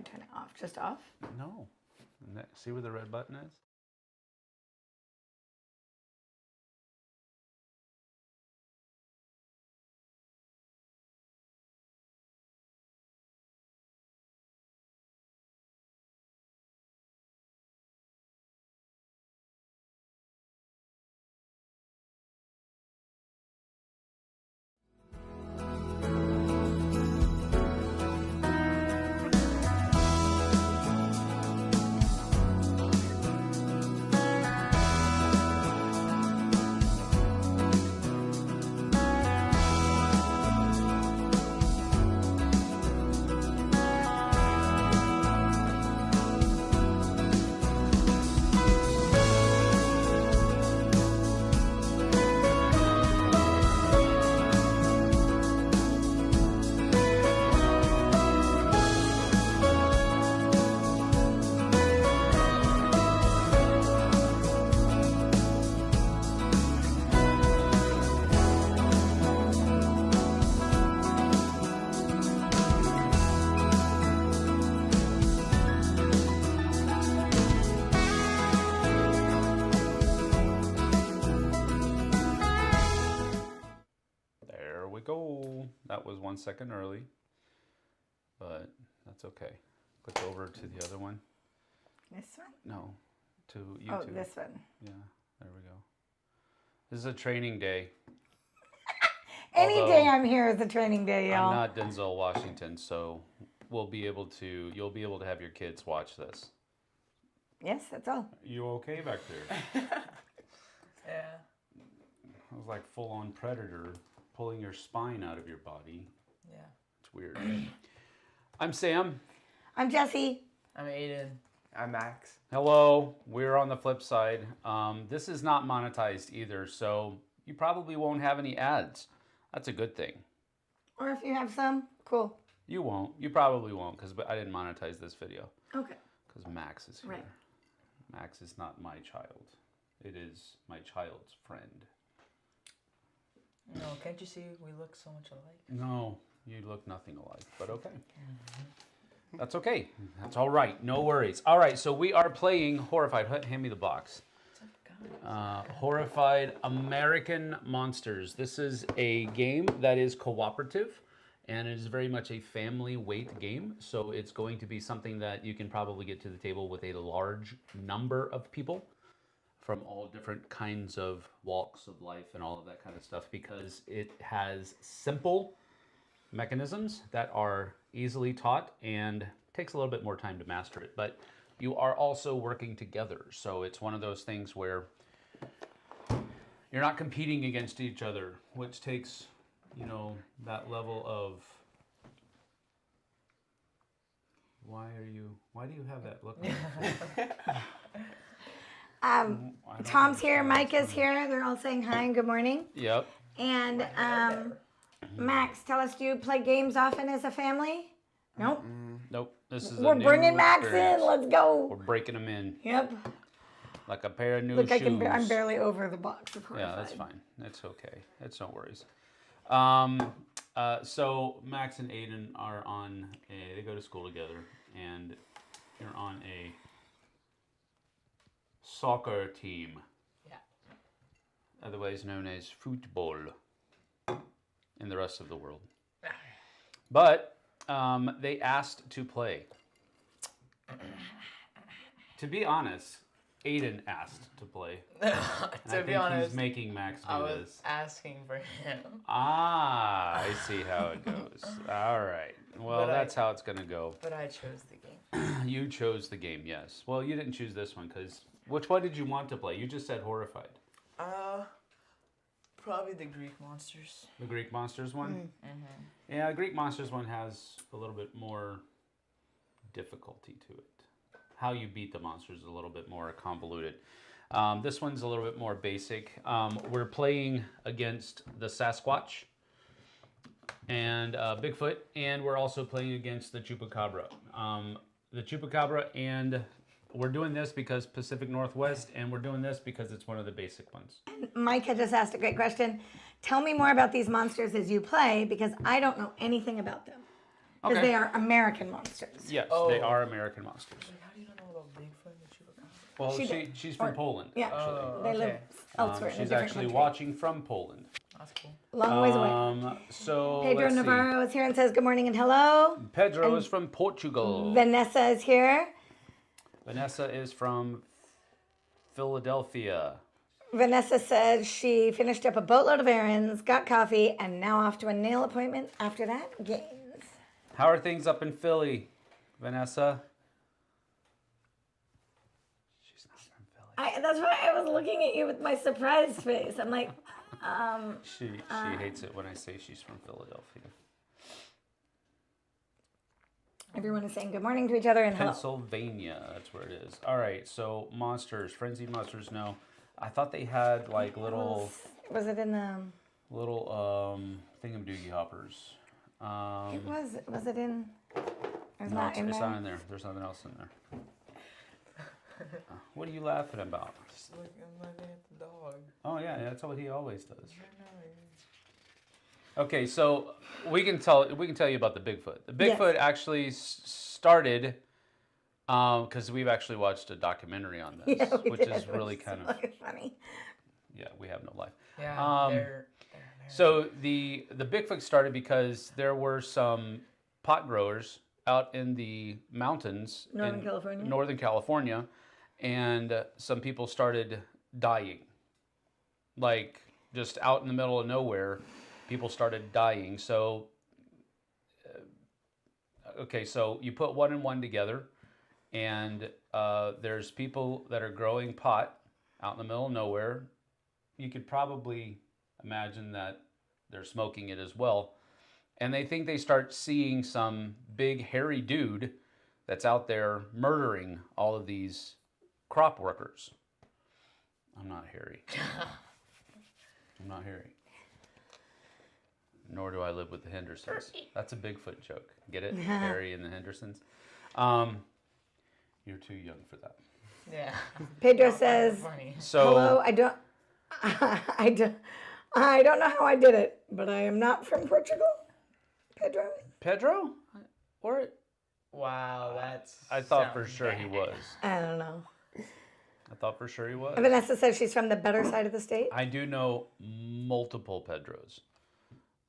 I turn it off? Just off? No. See where the red button is? Go. That was 1 second early, but that's okay. Click over to the other one. This one? No, to YouTube. Oh, this one. Yeah, there we go. This is a training day. Any day I'm here is a training day, y'all. I'm not Denzel Washington, so you'll be able to have your kids watch this. Yes, that's all. You okay back there? Yeah. It was like full-on Predator. Pulling your spine out of your body. Yeah. It's weird. I'm Sam. I'm Jessie. I'm Aiden. I'm Max. Hello. We're on the Flipside. This is not monetized either, so you probably won't have any ads. That's a good thing. Or if you have some, cool. You won't. You probably won't, because I didn't monetize this video. Okay. Because Max is here. Right. Max is not my child. It is my child's friend. No, can't you see we look so much alike? No, you look nothing alike, but okay. That's okay. That's all right. No worries. All right, so we are playing Horrified. Hand me the box. Horrified American Monsters. This is a game that is cooperative, and it is very much a family weight game. So it's going to be something that you can probably get to the table with a large number of people from all different kinds of walks of life and all of that kind of stuff, because it has simple mechanisms that are easily taught and takes a little bit more time to master it. But you are also working together. So it's one of those things where you're not competing against each other, which takes, you know, that level of, why do you have that look on your face? Tom's here, Mike is here. They're all saying hi and good morning. Yep. And Max, tell us, do you play games often as a family? Nope. Nope. This is We're a new bringing Max experience. in. Let's go. We're breaking them in Yep. like a pair of new Look, shoes. I'm barely over the box of Horrified. Yeah, that's fine. That's okay. That's no worries. So Max and Aiden are on they go to school together, and they're on a soccer team. Yeah. Otherwise known as football in the rest of the world. But they asked to play. To be honest, Aiden asked to play. To be honest, he's making Max do I was this. asking for him. Ah, I see how it goes. All right. Well, that's how it's going to go. But I chose the game. You chose the game, yes. Well, you didn't choose this one because which one did you want to play? You just said Horrified. Probably the Greek monsters. The Greek Monsters one? Mm-hmm. Yeah, the Greek Monsters one has a little bit more difficulty to it. How you beat the monsters is a little bit more convoluted. This one's a little bit more basic. We're playing against the Sasquatch and Bigfoot, and we're also playing against the Chupacabra. The Chupacabra, and we're doing this because Pacific Northwest, and we're doing this because it's one of the basic ones. Mike had just asked a great question. Tell me more about these monsters as you play, because I don't know anything about them. Because Okay. they are American monsters. Yes, Oh. they are American monsters. Wait, how do you know about Bigfoot and the Chupacabra? Well, She she's did. from Or- Poland, yeah. actually. Oh, They live okay. elsewhere in a She's different actually country. watching from Poland. That's cool. Long ways away. So Pedro let's see. Navarro is here and says good morning and hello. Pedro And is from Portugal. Vanessa is here. Vanessa is from Philadelphia. Vanessa says she finished up a boatload of errands, got coffee, and now off to a nail appointment. After that, games. How are things up in Philly, Vanessa? She's not from Philly. That's why I was looking at you with my surprised face. I'm like, She hates it when I say she's from Philadelphia. everyone is saying good morning to each other and hello. Pennsylvania, that's where it is. All right, so monsters, frenzied monsters. No, I thought they had like little Was it in the? thingamajiggy hoppers. It was. Was it in? There's No, not it's, in it's there. not in there. There's nothing else in there. What are you laughing about? Just look, I'm looking at the dog. Oh yeah, that's what he always does. I know. Okay, so we can tell you about the Bigfoot. The Bigfoot actually started because we've actually watched a documentary on this, Yeah, we which did. is It really was kind of so funny. yeah. We have no life. Yeah, they're American. So the Bigfoot started because there were some pot growers out in the mountains in Northern California, and some people started dying. Like just out in the middle of nowhere, people started dying. So okay, so you put one and one together, and there's people that are growing pot out in the middle of nowhere. You could probably imagine that they're smoking it as well. And they think they start seeing some big hairy dude that's out there murdering all of these crop workers. I'm not hairy. I'm not hairy. Nor do I live with the Hendersons. That's a Bigfoot joke. Get it? Harry and the Hendersons. You're too young for that. Yeah. Pedro says, Funny. So "Hello, I don't know how I did it, but I am not from Portugal." Pedro. Pedro? Or Wow, that's. I thought for sounds sure he bad. was. I don't know. I thought for sure he was. Vanessa says she's from the better side of the state. I do know multiple Pedros.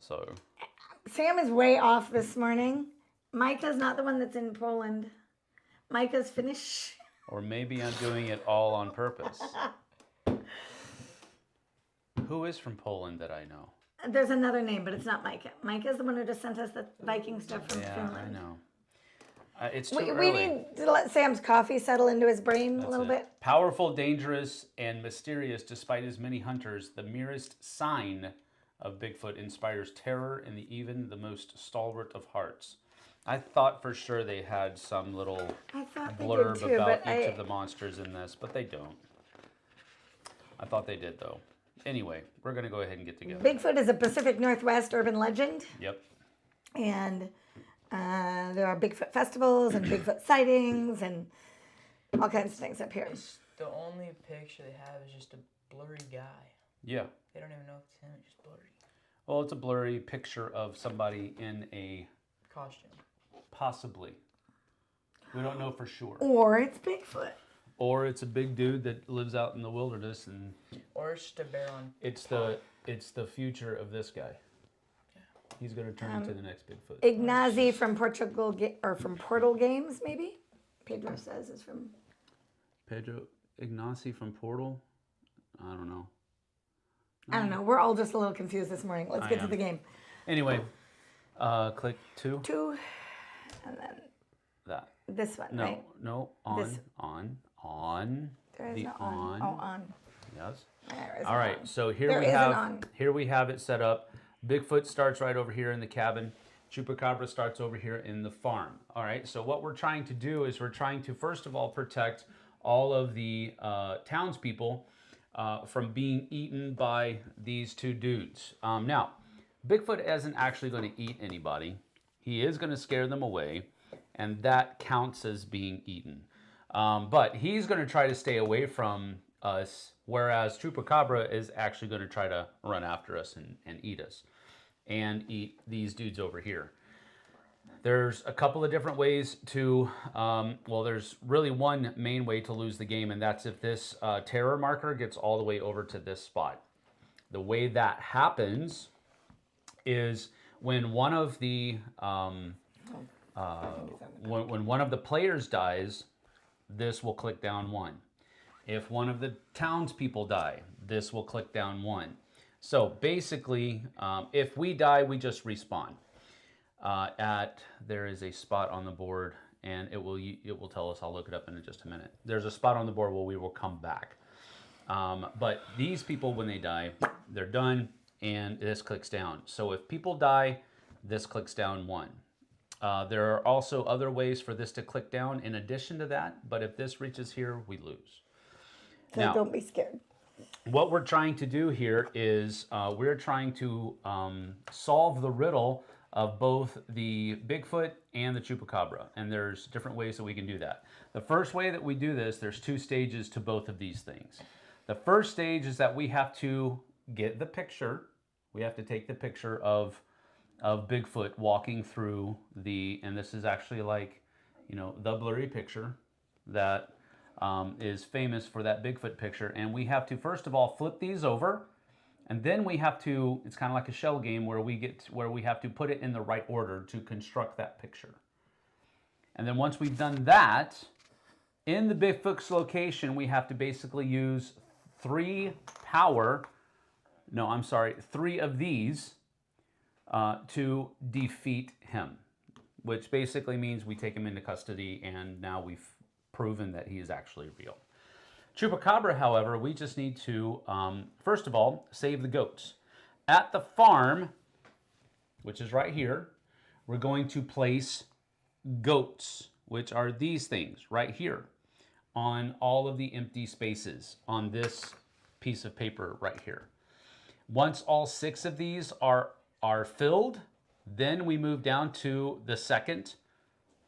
So Sam is way off this morning. Micah's not the one that's in Poland. Micah's Finnish. or maybe I'm doing it all on purpose. Who is from Poland that I know? There's another name, but it's not Micah. Micah's the one who just sent us the Viking stuff from Yeah, Finland. I know. It's too We early. need to let Sam's coffee settle into his brain a little bit. Powerful, dangerous, and mysterious despite his many hunters, the merest sign of Bigfoot inspires terror in even the most stalwart of hearts. I thought for sure they had some little I thought they did blurb too, about but each of the monsters in this, but they don't. I thought they did, though. Anyway, we're going to go ahead and get together. Bigfoot is a Pacific Northwest urban legend, Yep. and there are Bigfoot festivals and Bigfoot sightings and all kinds of things up here. The only picture they have is just a blurry guy. Yeah. They don't even know if it's him, it's just blurry. Well, it's a blurry picture of somebody in a Costume. possibly. We don't know for sure. Or it's Bigfoot. Or it's a big dude that lives out in the wilderness, and Or it's just a bear on. it's the future of this guy. He's going to turn into the next Bigfoot. Ignazi from Portugal, or from Portal Games, maybe? Pedro says is from... Pedro Ignacy from Portal? I don't know. I don't know. We're all just a little confused this morning. Let's get to the game. Anyway, click 2. 2, and then That. this one, No, right? no, This- on. There is The no on. Oh, on. Yes. There is All no right, on. so There is an on. here we have it set up. Bigfoot starts right over here in the cabin. Chupacabra starts over here in the farm. All right, so what we're trying to do is we're trying to first of all protect all of the townspeople from being eaten by these two dudes. Now, Bigfoot isn't actually going to eat anybody. He is going to scare them away, and that counts as being eaten. But he's going to try to stay away from us, whereas Chupacabra is actually going to try to run after us and eat us and eat these dudes over here. There's a couple of different ways to, well, there's really one main way to lose the game, and that's if this terror marker gets all the way over to this spot. The way that happens is when one of the when one of the players dies, this will click down 1. If one of the townspeople die, this will click down 1. So basically, if we die, we just respawn. There is a spot on the board, and it will tell us. I'll look it up in just a minute. There's a spot on the board where we will come back. But these people, when they die, they're done, and this clicks down. So if people die, this clicks down 1. There are also other ways for this to click down in addition to that, but if this reaches here, we lose. So Now, don't be scared. what we're trying to do here is we're trying to solve the riddle of both the Bigfoot and the Chupacabra, and there's different ways that we can do that. The first way that we do this, there's 2 stages to both of these things. The first stage is that we have to get the picture. We have to take the picture of Bigfoot walking through and this is actually like, you know, the blurry picture that is famous for that Bigfoot picture. And we have to, first of all, flip these over. And then we have to, it's kind of like a shell game where we have to put it in the right order to construct that picture. And then once we've done that, in the Bigfoot's location, we have to basically use 3 of these to defeat him, which basically means we take him into custody, and now we've proven that he is actually real. Chupacabra, however, we just need to, first of all, save the goats. At the farm, which is right here, we're going to place goats, which are these things right here, on all of the empty spaces on this piece of paper right here. Once all 6 of these are filled, then we move down to the second,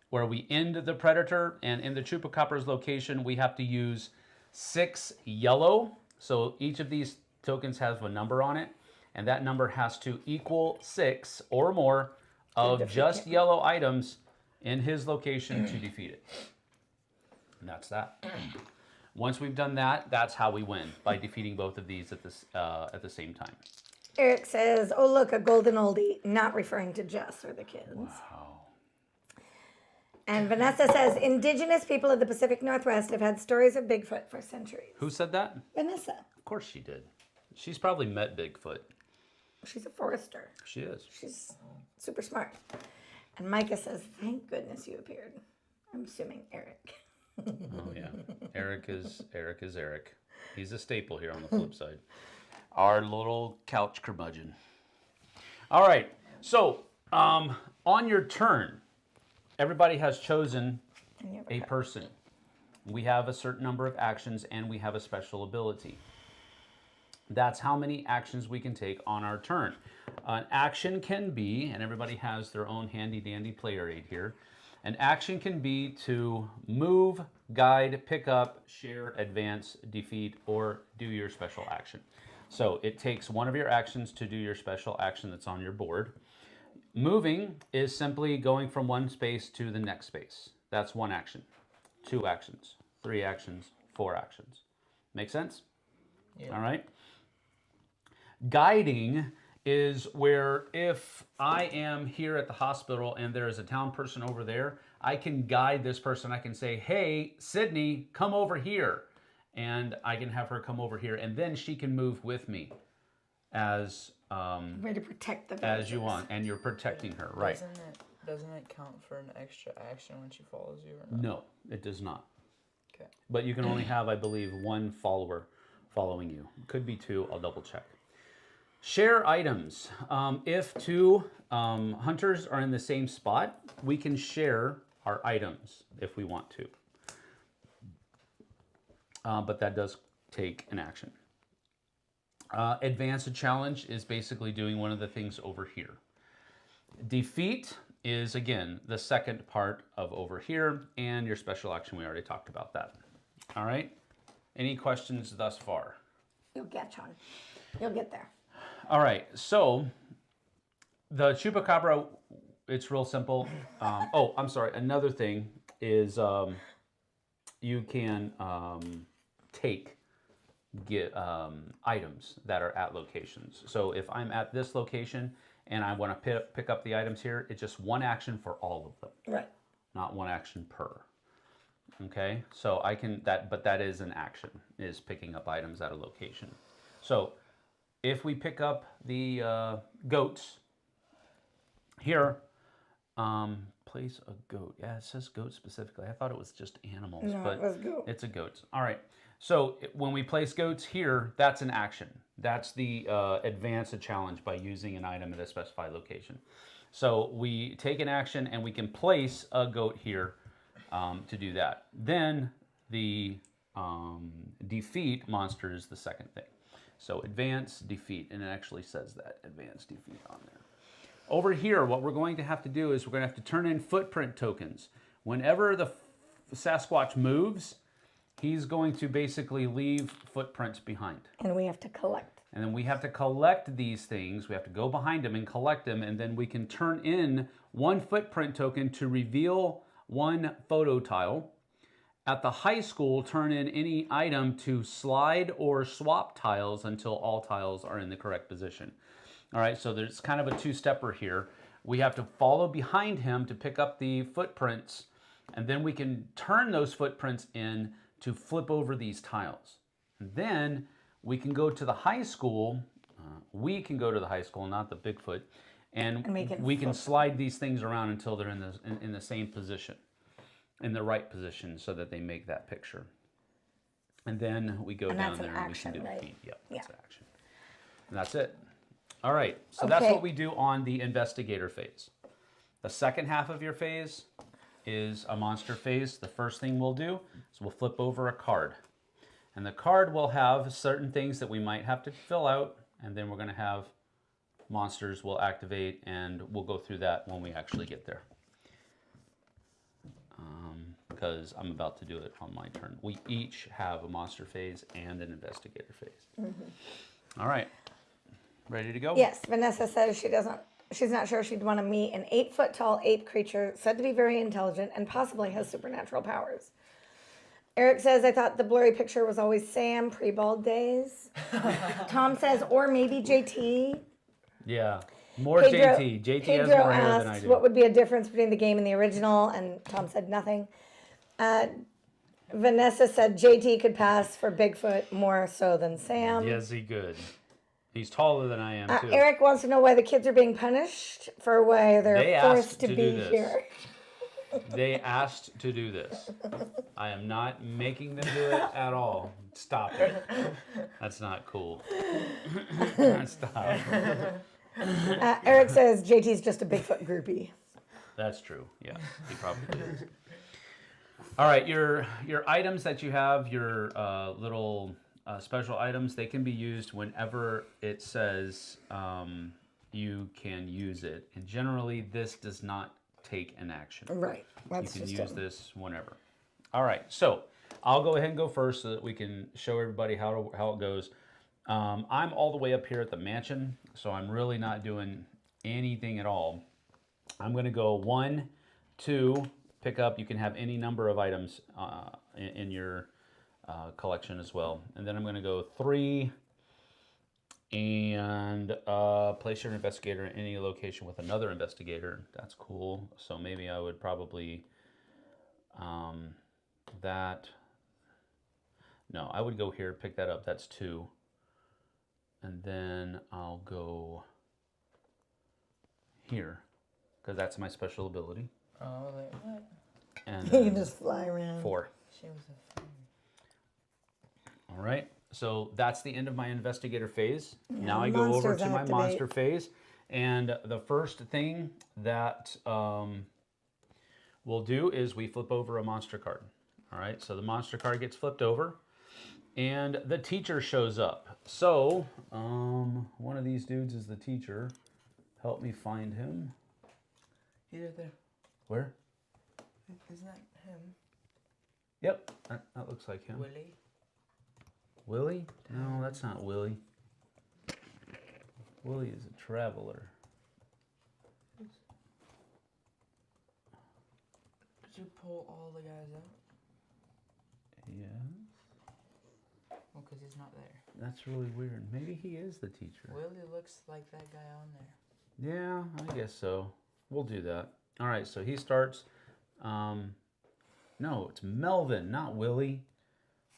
where we end the predator, and in the Chupacabra's location, we have to use 6 yellow. So each of these tokens has a number on it, and that number has to equal 6 or more of just yellow items in his location to defeat it. And that's that. Once we've done that, that's how we win, by defeating both of these at the same time. Eric says, "Oh look, a golden oldie," not referring to Jess or the kids. Wow. And Vanessa says, "Indigenous people of the Pacific Northwest have had stories of Bigfoot for centuries." Who said that? Vanessa. Of course she did. She's probably met Bigfoot. She's a forester. She is. She's super smart. And Micah says, "Thank goodness you appeared." I'm assuming Eric. Oh yeah, Eric is Eric. He's a staple here on the flip side. Our little couch curmudgeon. All right, so on your turn, everybody has chosen a person. We have a certain number of actions, and we have a special ability. That's how many actions we can take on our turn. An action can be, and everybody has their own handy dandy player aid here. An action can be to move, guide, pick up, share, advance, defeat, or do your special action. So it takes one of your actions to do your special action that's on your board. Moving is simply going from one space to the next space. That's one action. 2 actions, 3 actions, 4 actions. Make sense? Yeah. All right. Guiding is where if I am here at the hospital and there is a town person over there, I can guide this person. I can say, "Hey, Sydney, come over here." And I can have her come over here, and then she can move with me as way to protect the as you want, and you're protecting her, right? Doesn't it count for an extra action when she follows you or not? No, it does not. Okay. But you can only have, I believe, 1 follower following you. Could be 2. I'll double check. Share items. If 2 hunters are in the same spot, we can share our items if we want to. But that does take an action. Advance a challenge is basically doing one of the things over here. Defeat is, again, the second part of over here, and your special action, we already talked about that. All right? Any questions thus far? You'll get, Sean. You'll get there. All right, so the Chupacabra, it's real simple. Oh, I'm sorry. Another thing is you can take items that are at locations. So if I'm at this location and I want to pick up the items here, it's just one action for all of them. Right. Not one action per. Okay, so I can but that is an action, is picking up items at a location. So if we pick up the goats here, place a goat. Yeah, it says goat specifically. I thought it was just animals, No, but it was goat. it's a goat. All right. So when we place goats here, that's an action. That's the advance a challenge by using an item at a specified location. So we take an action and we can place a goat here to do that. Then the defeat monster is the second thing. So advance, defeat, and it actually says that, advance, defeat on there. Over here, what we're going to have to do is we're going to have to turn in footprint tokens. Whenever the Sasquatch moves, he's going to basically leave footprints behind. And we have to collect. And then we have to collect these things. We have to go behind them and collect them, and then we can turn in one footprint token to reveal one photo tile. At the high school, turn in any item to slide or swap tiles until all tiles are in the correct position. All right, so there's kind of a two-stepper here. We have to follow behind him to pick up the footprints, and then we can turn those footprints in to flip over these tiles. And then we can go to the high school. We can go to the high school, not the Bigfoot, and we can slide these things around until they're in the same position, in the right position, so that they make that picture. And then we go down there and we can do the feed. Yep, that's action. And that's it. All right, so that's what we do on the investigator phase. The second half of your phase is a monster phase. The first thing we'll do is we'll flip over a card. And the card will have certain things that we might have to fill out, and then we're going to have monsters will activate, and we'll go through that when we actually get there. Because I'm about to do it on my turn. We each have a monster phase and an investigator phase. Mm-hmm. All right. Ready to go? Yes, Vanessa says she's not sure she'd want to meet an 8-foot tall ape creature said to be very intelligent and possibly has supernatural powers. Eric says, I thought the blurry picture was always Sam pre-bald days. Tom says, or maybe JT. Yeah, more JT. JT has more hair than I do. What would be a difference between the game and the original? And Tom said nothing. Vanessa said JT could pass for Bigfoot more so than Sam. Yes, he could. He's taller than I am, too. Eric wants to know why the kids are being punished for why they're forced to be here. They asked to do this. I am not making them do it at all. Stop it. That's not cool. Stop. Eric says JT's just a Bigfoot groupie. That's true. Yeah, he probably is. All right, your items that you have, your little special items, they can be used whenever it says you can use it. And generally, this does not take an action. Right. You can use this whenever. All right, so I'll go ahead and go first so that we can show everybody how it goes. I'm all the way up here at the mansion, so I'm really not doing anything at all. I'm going to go 1, 2, pick up. You can have any number of items in your collection as well. And then I'm going to go 3 and place your investigator in any location with another investigator. That's cool. So maybe I would probably no, I would go here, pick that up. That's 2. And then I'll go here because that's my special ability. Oh, like what? And You can just fly around. 4. She was a fairy. All right, so that's the end of my investigator phase. Yeah, now I go over to my activate. monster phase. And the first thing that we'll do is we flip over a monster card. All right, so the monster card gets flipped over and the teacher shows up. So one of these dudes is the teacher. Help me find him. He's right there. Where? Isn't that him? Yep, that looks like him. Willie? Willie? No, that's not Willie. Willie is a traveler. you pull all the guys out? Yeah. Well, because he's not there. That's really weird. Maybe he is the teacher. Willie looks like that guy on there. Yeah, I guess so. We'll do that. All right, so he starts. No, it's Melvin, not Willie.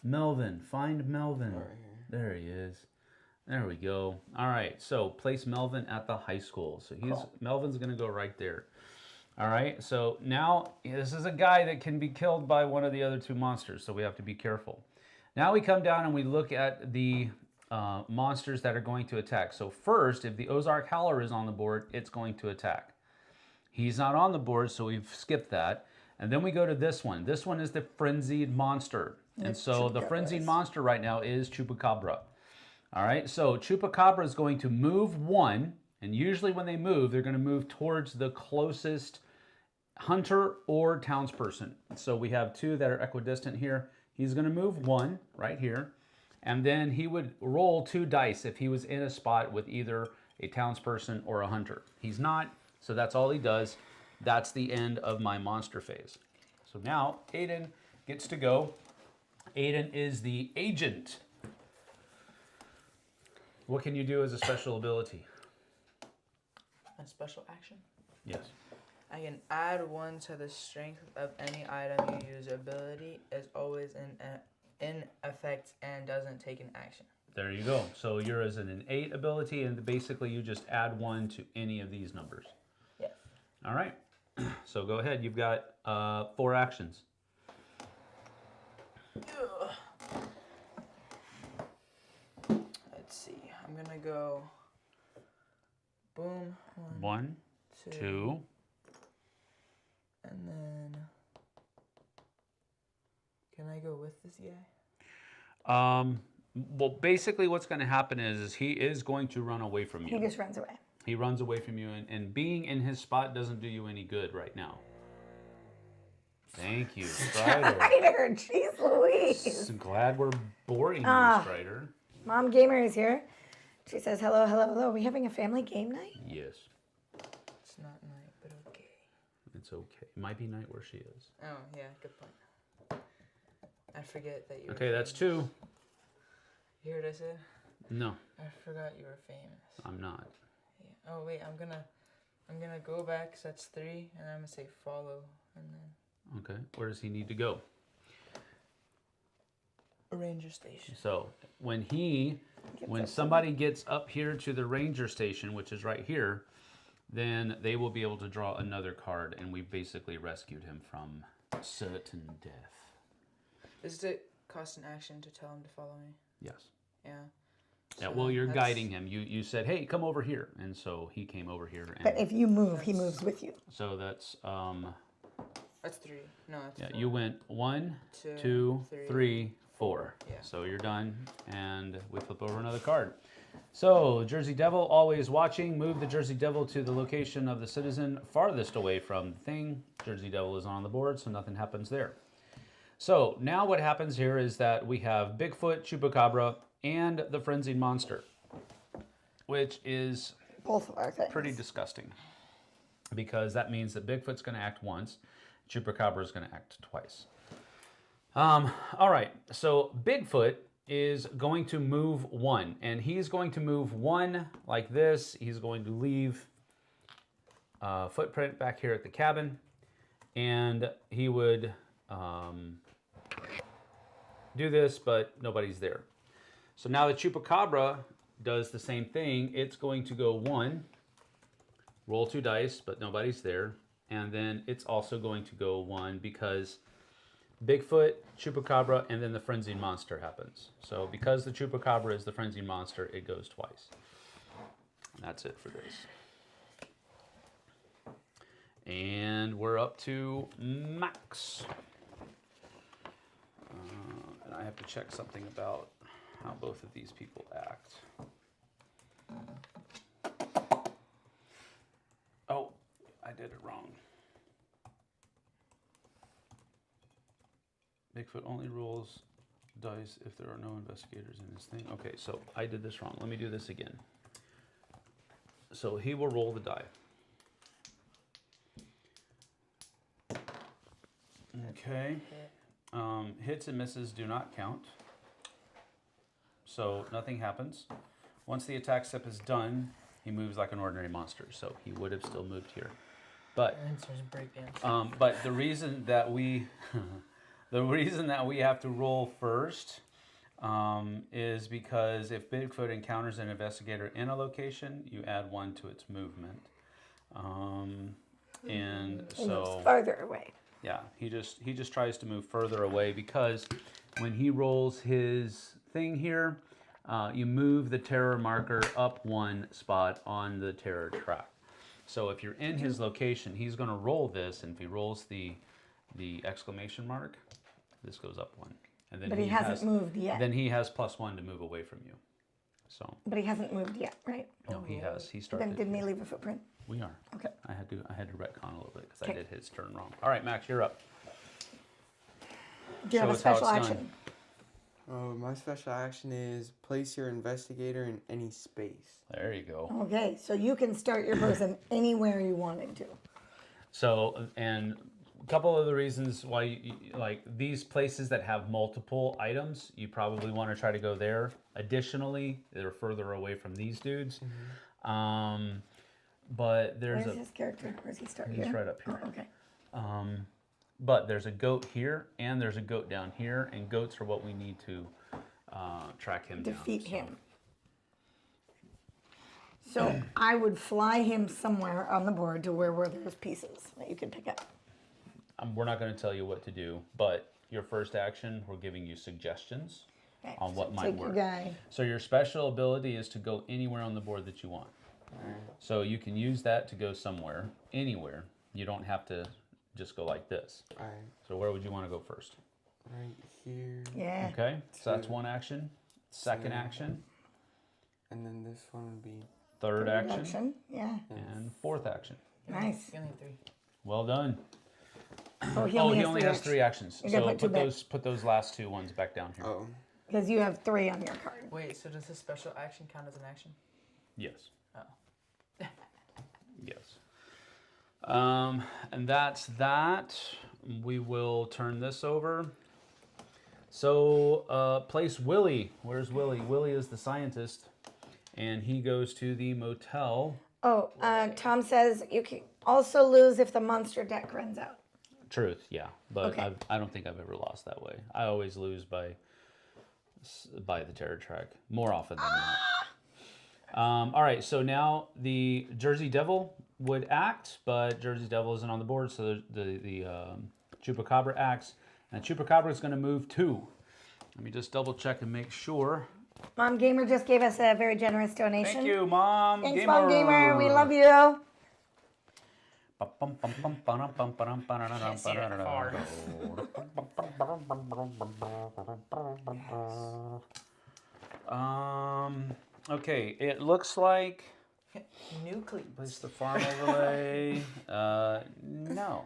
Melvin, find Melvin. Right here. There he is. There we go. All right, so place Melvin at the high school. So Melvin's gonna go right there. All right, so now this is a guy that can be killed by one of the other two monsters, so we have to be careful. Now we come down and we look at the monsters that are going to attack. So first, if the Ozark Howler is on the board, it's going to attack. He's not on the board, so we've skipped that. And then we go to this one. This one is the Frenzied Monster. And so the Frenzied Monster right now is Chupacabra. All right, so Chupacabra is going to move 1, and usually when they move, they're going to move towards the closest hunter or townsperson. So we have 2 that are equidistant here. He's going to move 1 right here, and then he would roll 2 dice if he was in a spot with either a townsperson or a hunter. He's not, so that's all he does. That's the end of my monster phase. So now Aiden gets to go. Aiden is the agent. What can you do as a special ability? A special action? Yes. I can add 1 to the strength of any item you use. Ability is always in effect and doesn't take an action. There you go. So you're as an innate ability, and basically you just add 1 to any of these numbers. Yes. All right. So go ahead. You've got 4 actions. Let's see. I'm gonna go. Boom. 1, 2. And then. Can I go with this guy? Well, basically what's going to happen is he is going to run away from you. He just runs away. He runs away from you, and being in his spot doesn't do you any good right now. Thank you, Strider. Strider, jeez Louise. Glad we're boring you, Ah. Strider. Mom Gamer is here. She says, hello, hello, hello. Are we having a family game night? Yes, It's not night, but okay. it's okay. It might be night where she is. Oh, yeah, good point. I forget that you Okay, that's 2. You heard I said? No, I forgot you were famous. I'm not. Yeah. Oh wait, I'm gonna go back. So that's 3, and I'm gonna say follow, and then Okay, where does he need to go? a ranger station. So when somebody gets up here to the ranger station, which is right here, then they will be able to draw another card, and we basically rescued him from certain death. Does it cost an action to tell him to follow me? Yes. Yeah. Yeah, So well, you're that's- guiding him. You said, hey, come over here. And so he came over here. And But if you move, he moves with you. so that's, That's 3. No, that's yeah, 4. you went 1, 2, 2, 3, 4. Yeah. So you're done, and we flip over another card. So, Jersey Devil, always watching. Move the Jersey Devil to the location of the citizen farthest away from the thing. Jersey Devil is on the board, so nothing happens there. So, now what happens here is that we have Bigfoot, Chupacabra, and the Frenzied Monster, which is Both of our things. pretty disgusting, because that means that Bigfoot's going to act once, Chupacabra is going to act twice. All right, so Bigfoot is going to move 1, and he's going to move 1 like this. He's going to leave a footprint back here at the cabin, and he would do this, but nobody's there. So now the Chupacabra does the same thing. It's going to go 1, roll 2 dice, but nobody's there. And then it's also going to go 1 because Bigfoot, Chupacabra, and then the Frenzied Monster happens. So because the Chupacabra is the Frenzied Monster, it goes twice. And that's it for this. And we're up to Max. And I have to check something about how both of these people act. Oh, I did it wrong. Bigfoot only rolls dice if there are no investigators in his thing. Okay, so I did this wrong. Let me do this again. So he will roll the die. Okay. Hits and misses do not count. So nothing happens. Once the attack step is done, he moves like an ordinary monster. So he would have still moved here. But but the reason that we have to roll first is because if Bigfoot encounters an investigator in a location, you add 1 to its movement. And He so moves farther away. yeah, he just tries to move further away because when he rolls his thing here, you move the terror marker up 1 spot on the terror track. So if you're in his location, he's going to roll this, and if he rolls the exclamation mark, this goes up 1. And then But he hasn't moved yet. Then he has +1 to move away from you. So But he hasn't moved yet, right? no, he has. He started. Then didn't he leave a footprint? We are. Okay. I had to retcon a little bit because I Okay. did his turn wrong. All right, Max, you're up. Do you have Show a us how special it's done. action? Oh, my special action is place your investigator in any space. There you go. Okay, so you can start your person anywhere you wanted to. So, and a couple of the reasons why, like these places that have multiple items, you probably want to try to go there. Additionally, they're further away from these dudes. But there's Where's his character? Where's he start? He's Here? right up here. Oh, okay. But there's a goat here, and there's a goat down here, and goats are what we need to track him Defeat down. him. So I would fly him somewhere on the board to where there's pieces that you can pick up. We're not going to tell you what to do, but your first action, we're giving you suggestions Okay, on what so might take your work. guy. So your special ability is to go anywhere on the board that you want. So you can use that to go somewhere, anywhere. You don't have to just go like this. Alright, So where would you want to go first? right here. Yeah. Okay, so that's 1 action. Second Two. action, And then this one would be third action, Action. Yeah. and 4th action. Nice. Only 3. Well done. Oh, he Oh, only he has only three has 3 actions. You gotta So put two back. put those last 2 ones back down here. oh. Because you have 3 on your card. Wait, so does this special action count as an action? Yes. Oh. Yes. And that's that. We will turn this over. So, place Willie. Where's Willie? Willie is the scientist, and he goes to the motel. Oh, Tom says you can also lose if the monster deck runs out. Truth, yeah, but Okay. I don't think I've ever lost that way. I always lose by the terror track more often than not. All right, so now the Jersey Devil would act, but Jersey Devil isn't on the board, so the Chupacabra acts, and Chupacabra is going to move 2. Let me just double check and make sure. Mom Gamer just gave us a very generous donation. Thank you, Mom. Thanks, Gamer. Mom Gamer. We love you. Can't see it far. Okay, it looks like Nucleus. place the farm overlay. No.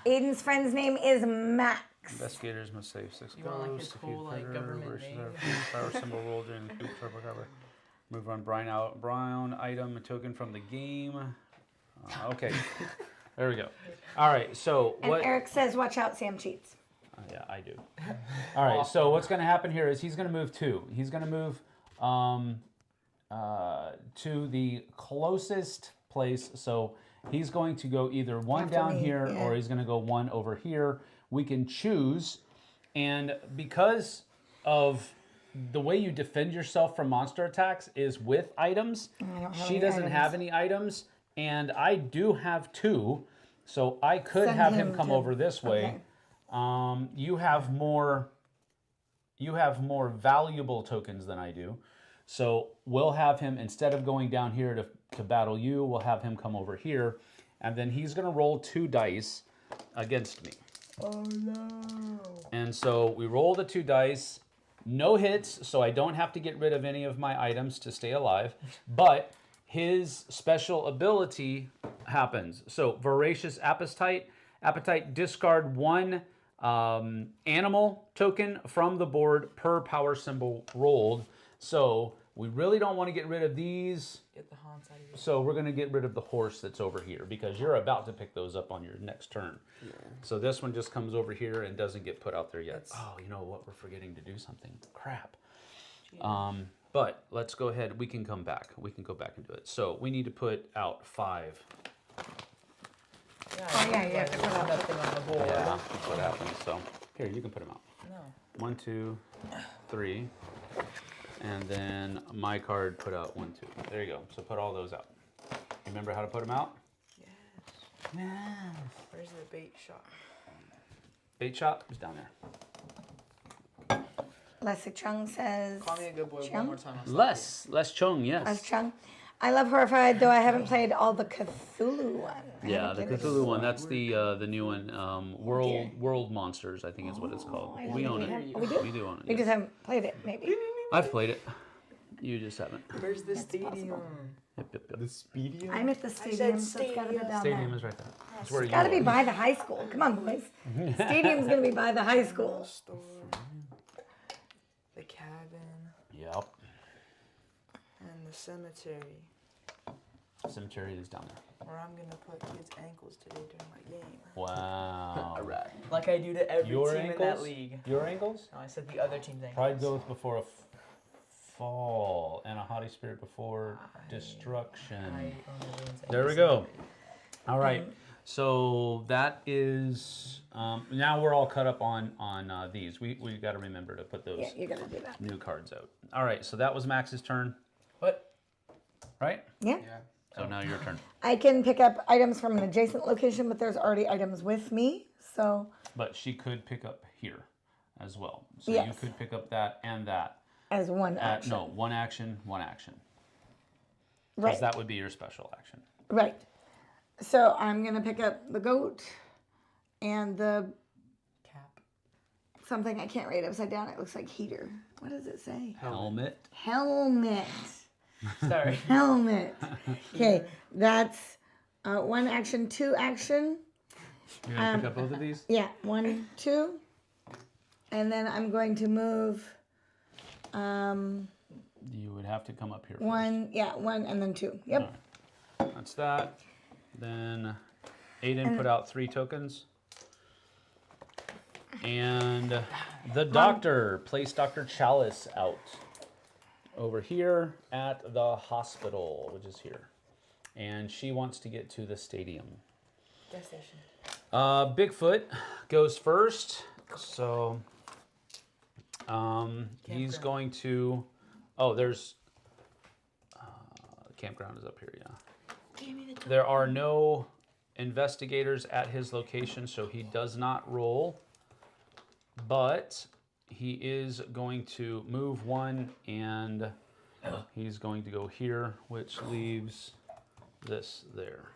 Aiden's friend's name is Max. Investigators must save 6 You want, like, his ghosts. whole, like, government name? Power symbol rolled during the coup cover. Move on brown item, a token from the game. Okay, there we go. All right, so And what? Eric says, watch out, Sam cheats. Yeah, I do. All right, so what's going to happen here is he's going to move 2. He's going to move to the closest place. So he's going to go either 1 After down me, here yeah. or he's going to go 1 over here. We can choose, and because of the way you defend yourself from monster attacks is with items, don't have she any doesn't items. have any items, and I do have 2, so I could Send have him him come to- over this way. Okay. You have more valuable tokens than I do. So we'll have him, instead of going down here to battle you, we'll have him come over here. And then he's going to roll 2 dice against me. Oh, no. And so we roll the 2 dice. No hits, so I don't have to get rid of any of my items to stay alive. But his special ability happens. So voracious appetite. Discard 1 animal token from the board per power symbol rolled. So We really don't want to get rid of these, Get the haunts out of your so we're going to get rid of the horse that's over here because you're about to pick those up on your next turn. Yeah. So this one just comes over here and doesn't get put out there yet. That's- Oh, you know what? We're forgetting to do something. Crap. Yeah. But let's go ahead. We can come back. We can go back and do it. So we need to put out 5. Oh, yeah, you have to put out nothing on the board. Yeah, that's what happens. So here, you can put them out. No. 1, 2, 3. And then my card put out 1, 2. There you go. So put all those out. Remember how to put them out? Yes. Yes. Where's the bait shop? Bait shop is down there. Leslie Chung says. Call me a good boy Chung? one more time. I'll stop Les Chung, yes. Les Chung. I love Horrified, though I haven't played all the Cthulhu one. I Yeah, haven't the played Cthulhu one. That's the new one. World Monsters, I think is what it's called. I don't We think own we it. have- oh, we do? We do own it. We yes. just haven't played it, maybe. I've played it. You just haven't. you. Where's the stadium? possible. Yep, yep, yep. The Speedium? I'm at the stadium, so it's gotta be down Stadium there. is right there. That's where It's you gotta be are. by the high school. Come on, boys. Stadium's gonna be by the high school. Store. The cabin. Yep. And the cemetery. Cemetery is down there. Where I'm gonna put kids' ankles today during my game. Wow. Alright. Like I do to every Your team in that ankles? league. Your ankles? No, I said the other team's ankles. Pride goeth before a fall, and a haughty spirit before destruction. I only wins There we every go. single day. All right. So that is now we're all cut up on these. We got to remember to put those Yeah, you're gonna do that. new cards out. All right. So that was Max's turn, What? right? Yeah. Yeah. So now your turn. I can pick up items from an adjacent location, but there's already items with me, so But she could pick up here as well. So you Yes. could pick up that and that. as one action. No, one action, one action. Because Right. that would be your special action. Right. So I'm gonna pick up the goat and the Cap. something I can't read upside down. It looks like heater. What does it say? Helmet. Helmet. Sorry. Helmet. Okay, that's 1 action, 2 action. You're going to pick up both of these? Yeah, 1, 2. And then I'm going to move You would have to come up here first. 1, yeah, 1 and then 2. Yep. That's that. Then Aiden put out 3 tokens. And the doctor placed Dr. Chalice out over here at the hospital, which is here. And she wants to get to the stadium. Gas station. Bigfoot goes first. So he's Campground. going to. Oh, there's. The campground is up here, yeah. Give me the There are no investigators at his location, so he does not roll. But he is going to move 1, and he's going to go here, which leaves this there.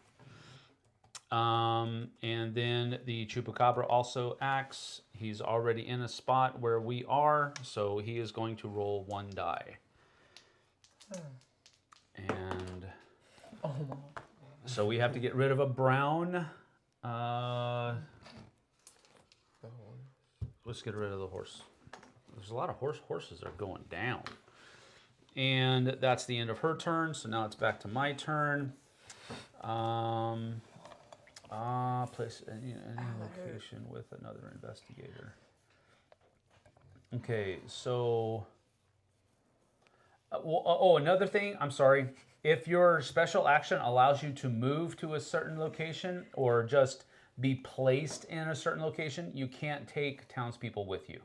And then the Chupacabra also acts. He's already in a spot where we are, so he is going to roll 1 die. And Oh my. so we have to get rid of a brown. Let's get rid of the horse. There's a lot of horses are going down. And that's the end of her turn. So now it's back to my turn. Place any location with another investigator. Okay, so. Another thing. I'm sorry. If your special action allows you to move to a certain location or just be placed in a certain location, you can't take townspeople with you.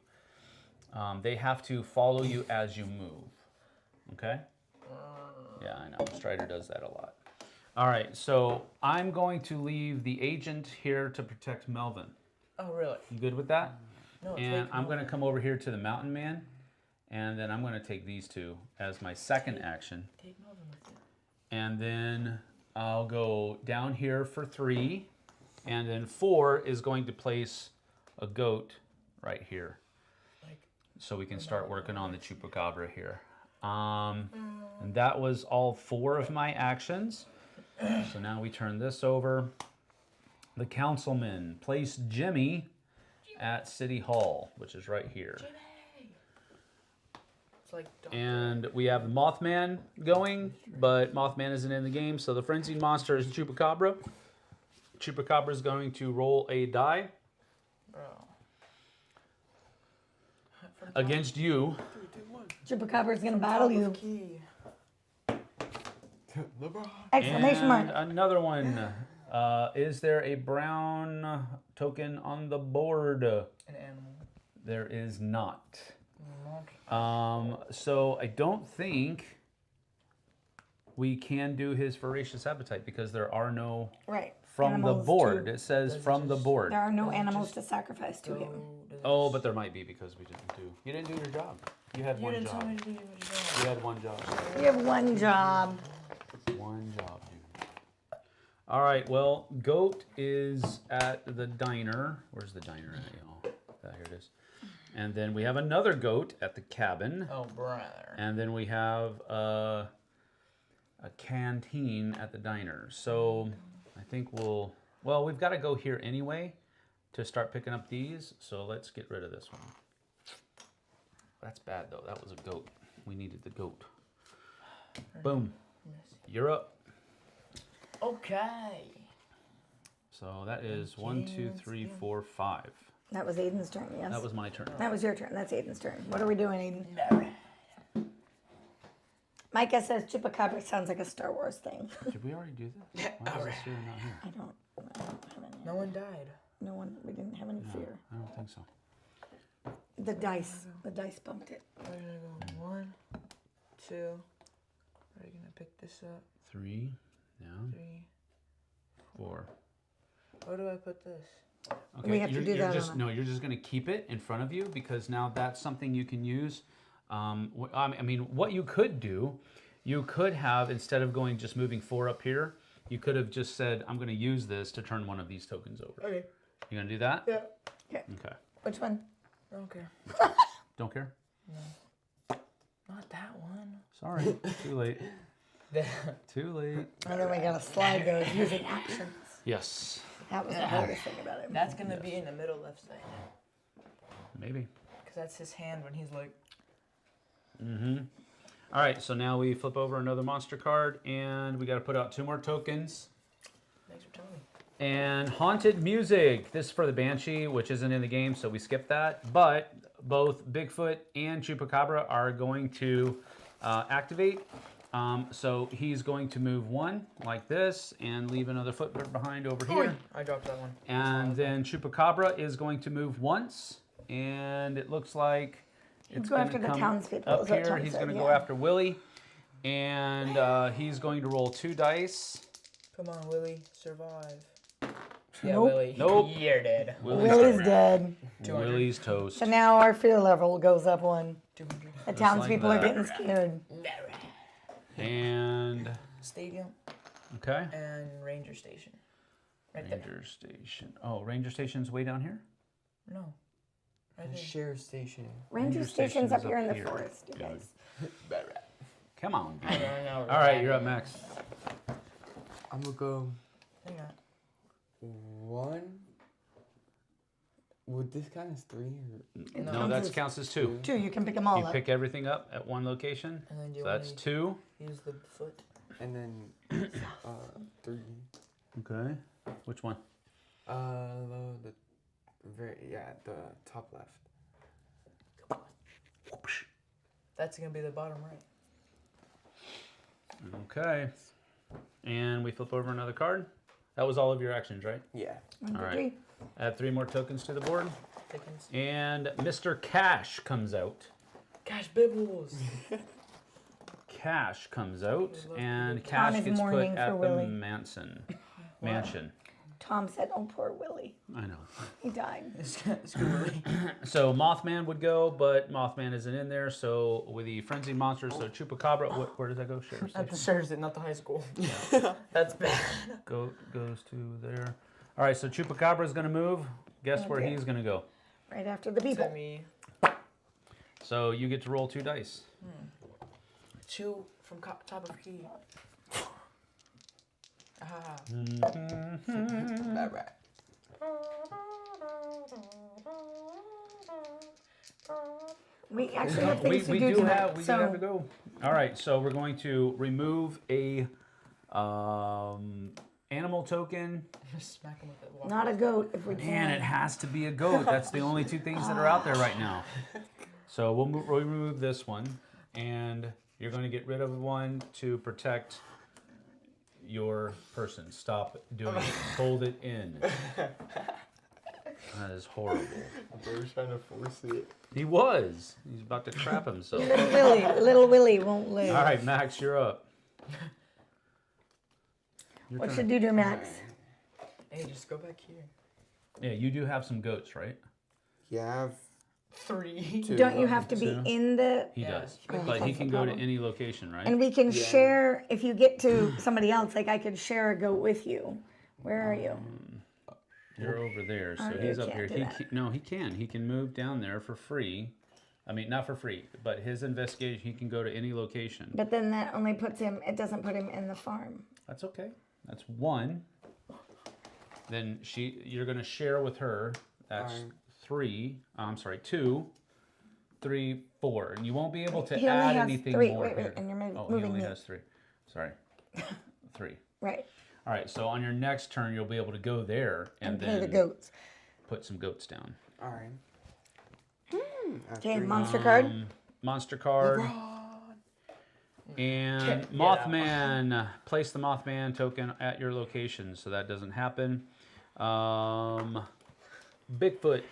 They have to follow you as you move. Okay? Yeah, I know. Strider does that a lot. All right, so I'm going to leave the agent here to protect Melvin. Oh really? You good with that? No. And take I'm going to Melvin. come over here to the mountain man, and then I'm going to take these 2 as my second action. Take Melvin with you. And then I'll go down here for 3. And then 4 is going to place a goat right here. Like. So we can start working on the Chupacabra here. And that was all 4 of my actions. So now we turn this over. The councilman placed Jimmy at City Hall, which is right here. It's like And we have the Mothman going, but Mothman isn't in the game. So the frenzied monster is Chupacabra. Chupacabra is going to roll a die Bro. against you. Chupacabra's gonna battle you. Key. LeBron. Exclamation mark. And another one. Is there a brown token on the board? An animal. There is not. Not So I don't think we can do his voracious appetite because there are no Right. from Animals the board. to- It says Does it from the just- board. There are no Does it animals just to sacrifice to go, him. does it Oh, just- but there might be because we didn't do. You didn't do your job. You had You one didn't tell job. me to do your job. You had one job. You have one job. One job, dude. All right. Well, Goat is at the diner. Where's the diner at, y'all? Here it is. And then we have another goat at the cabin. Oh, brother. And then we have a canteen at the diner. So I think well, we've got to go here anyway to start picking up these. So let's get rid of this one. That's bad though. That was a goat. We needed the goat. Boom. You're up. Okay. So that is 1, 2, 3, 4, 5. That was Aiden's turn, yes. That was my turn. That was your turn. That's Aiden's turn. What are we doing, Aiden? Micah says Chupacabra sounds like a Star Wars thing. Did we already do this? Why is this here and not here? I don't have any. No one died. No one, we didn't have any fear. I don't think so. The dice bumped it. We're gonna go 1, 2. We're gonna pick this up. 3, down, 3. 4. Where do I put this? Okay, We have to you're, do you're that just on no. You're just going to keep it in front of you because now that's something you can use. I mean, what you could do, you could have instead of going just moving 4 up here, you could have just said, "I'm going to use this to turn one of these tokens over." Okay. You going to do that? Yeah. Okay. Okay. Which one? I don't care. Don't care. Not that one. Sorry. Too late. Too late. And then we gotta slide those using actions. Yes. That was the hardest thing about it. That's gonna be in the middle left side. Maybe. Because that's his hand when he's like. All right. So now we flip over another monster card, and we got to put out 2 more tokens. Thanks for telling me. And Haunted Music. This is for the Banshee, which isn't in the game, so we skipped that. But both Bigfoot and Chupacabra are going to activate. So he's going to move 1 like this and leave another footprint behind over here. I dropped that one. And then Chupacabra is going to move once, and it looks like it's Go going after to the come townspeople, up is what here. Tom He's said, going to go yeah. after Willie, and he's going to roll 2 dice. Come on, Willie. Survive. Yeah, Nope. Willie. Nope. You're dead. Willie's dead. 200. Willie's toast. So now our fear level goes up 1. 200. The like townspeople are that. getting scared. And Stadium okay, and Ranger Station. Right there. Ranger Station. Oh, Ranger Station's way down here. No. Right The there. share station. Ranger Station's Station's up here in the here, forest, you dude. guys. Come on. I know, All right, you're up, Max. I'm gonna go Hang on. 1. Would this count as 3 or? No, counts that as counts as 2. 2, you can pick them all You up. pick everything up at 1 location. And then do So you that's want 2. to use the foot? And then 3. Okay. Which one? The the top left. That's going to be the bottom right. Okay. And we flip over another card. That was all of your actions, right? Yeah. 1, 2, All right. 3. Add 3 more tokens to the board. Thickens. And Mr. Cash comes out. Cash Bibbles. Cash comes out, and Tom Cash is gets put mourning for at the Willie. mansion. Tom said, oh, poor Willie. I know. He died. It's Willie. So Mothman would go, but Mothman isn't in there. So with the frenzied monsters, so Chupacabra, where does that go? Sheriff's At the Station? sheriff's, not the high school. That's bad. Goat goes to there. All right, so Chupacabra is going to move. Guess where dear. he's going to go. Right after the To people. me. So you get to roll 2 dice. 2 from top of key. Ah. All right. We actually have we things to do do tonight. have to go. All right, so we're going to remove a animal token. Just smack him with it. Walk. Not a goat if we can. Man, it has to be a goat. That's the only two things that are out there right now. So we'll remove this one, and you're going to get rid of one to protect your person. Stop doing it. Hold it in. That is horrible. They were trying to force it. He was. He's about to crap himself. Little Willie won't live. All right, Max, you're up. What should you do, Max? Hey, just go back here. Yeah, you do have some goats, right? Yeah, I have 3. 2. Don't you have to be Two. in the... He Yeah. does. Oh, But he that's can the go to problem. any location, right? And we can Yeah. share, if you get to somebody else, like I could share a goat with you. Where are you? You're over there, so Oh, he's you up here. can't do that. No, he can. He can move down there for free. I mean, not for free, but his investigation, he can go to any location. But then that only puts him, it doesn't put him in the farm. That's okay. That's one. Then you're going to share with her. That's Alright. 3. I'm sorry, 2, 3, 4. And you won't be able to He only add has anything 3. more Wait, here. and you're Oh, he moving only me. has 3. Sorry. 3. Right. All right, so on your next turn, you'll be able to go there And then pay the goats. put some goats down. Alright. Okay, monster card. Monster card. And Mothman. Place the Mothman token at your location, so that doesn't happen. Bigfoot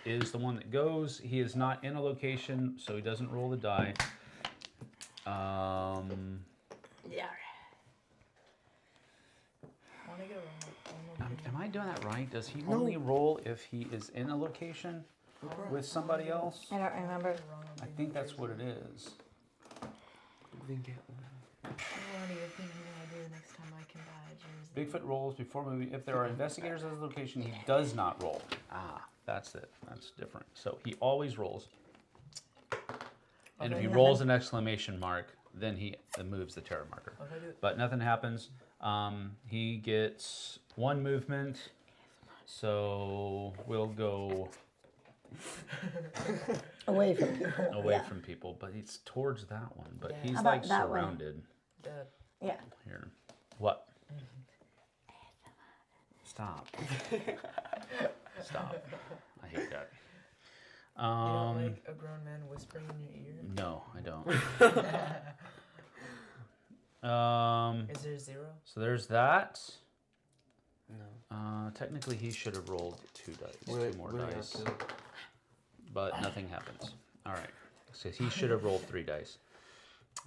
is the one that goes. He is not in a location, so he doesn't roll the die. Yeah. Am I doing that right? Does he only roll if he is in a location with somebody else? I don't remember. I think that's what it is. Then get one. What do you think I'm gonna do the next time I can buy a jersey? Bigfoot rolls before moving. If there are investigators at the location, he does not roll. Ah, that's it. That's different. So he always rolls. And if he rolls an exclamation mark, then he moves the terror marker. What if I do it? But nothing happens. He gets 1 movement. So we'll go Away from people. away Yeah. from people. But he's towards that one. But Yeah. he's How like about that one? surrounded Dad. Yeah. here. What? Stop. Stop. I hate that. You don't like a grown man whispering in your ear? No, I don't. Is there 0? So there's that. No. Technically, he should have rolled 2 dice, Will 2 more Will dice, have to- but nothing happens. All right, so he should have rolled 3 dice,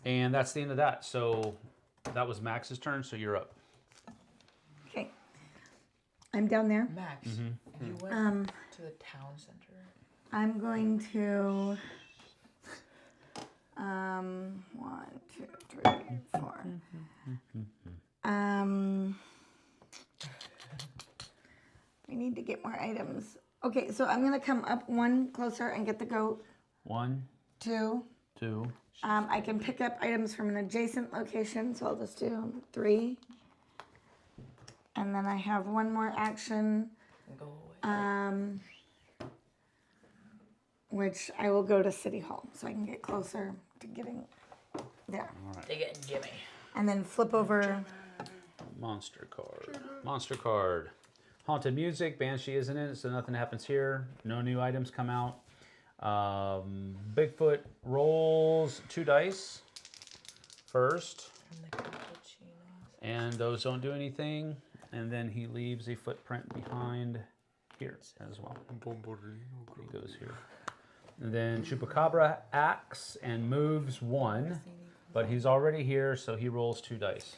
and that's the end of that. So that was Max's turn. So you're up. Okay. I'm down there. Max, you went to the town center. I'm going to 1, 2, 3, 4. We need to get more items. Okay, so I'm gonna come up 1 closer and get the goat. 1, 2. 2. I can pick up items from an adjacent location, so I'll just do 3. And then I have 1 more action, Go away. which I will go to City Hall, so I can get closer to getting there. They get Jimmy. And then flip over. Monster card. Monster card. Haunted music. Banshee isn't in it, so nothing happens here. No new items come out. Bigfoot rolls 2 dice first, And the cappuccinos. and those don't do anything. And then he leaves a footprint behind here as well. He goes here. And then Chupacabra acts and moves 1, but he's already here, so he rolls 2 dice.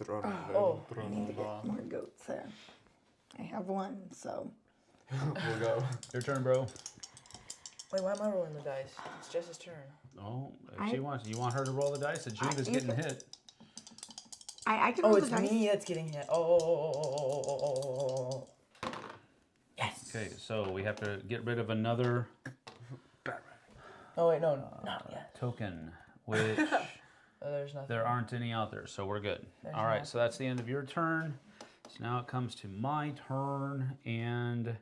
Oh, I need to get more goats there. I have 1, so. We'll go. Your turn, bro. wait, why am I rolling the dice? It's just his turn. Oh, if she wants, you want her to roll the dice? It's you that's you getting can- hit. I can Oh, roll it's the dice. me that's getting hit. Oh. Yes. Okay, so we have to get rid of another Oh, wait, no, not yet. token, which There's nothing. there aren't any out there, so we're good. There's All right, nothing. so that's the end of your turn. So now it comes to my turn, and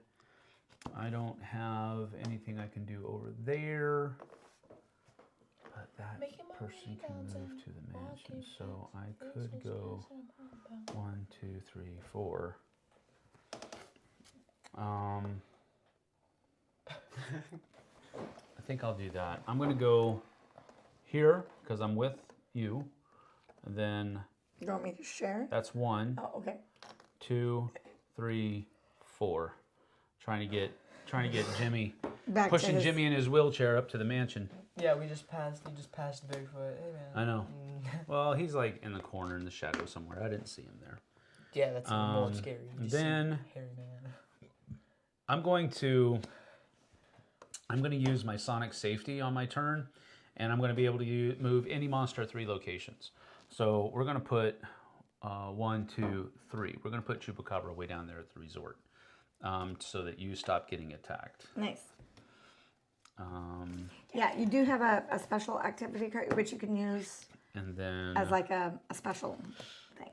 I don't have anything I can do over there. that Making my person way can move downtown, to the mansion. walking So I fast, could faces go passing by. 1, 2, 3, 4. I think I'll do that. I'm gonna go here because I'm with you, and then You want me to share? that's 1, Oh, okay. 2, 3, 4. Trying to get Jimmy, Back to pushing his, Jimmy in his wheelchair up to the mansion. Yeah, we just passed. You just passed Bigfoot. Hey man. I know. Well, he's like in the corner in the shadow somewhere. I didn't see him there. Yeah, that's even more scary. You just see Then hairy man. I'm going to use my sonic safety on my turn, and I'm going to be able to move any monster 3 locations. So we're going to put 1, 2, 3. We're going to put Chupacabra way down there at the resort, so that you stop getting attacked. nice. Yeah, you do have a special activity card which you can use And then as like a special thing.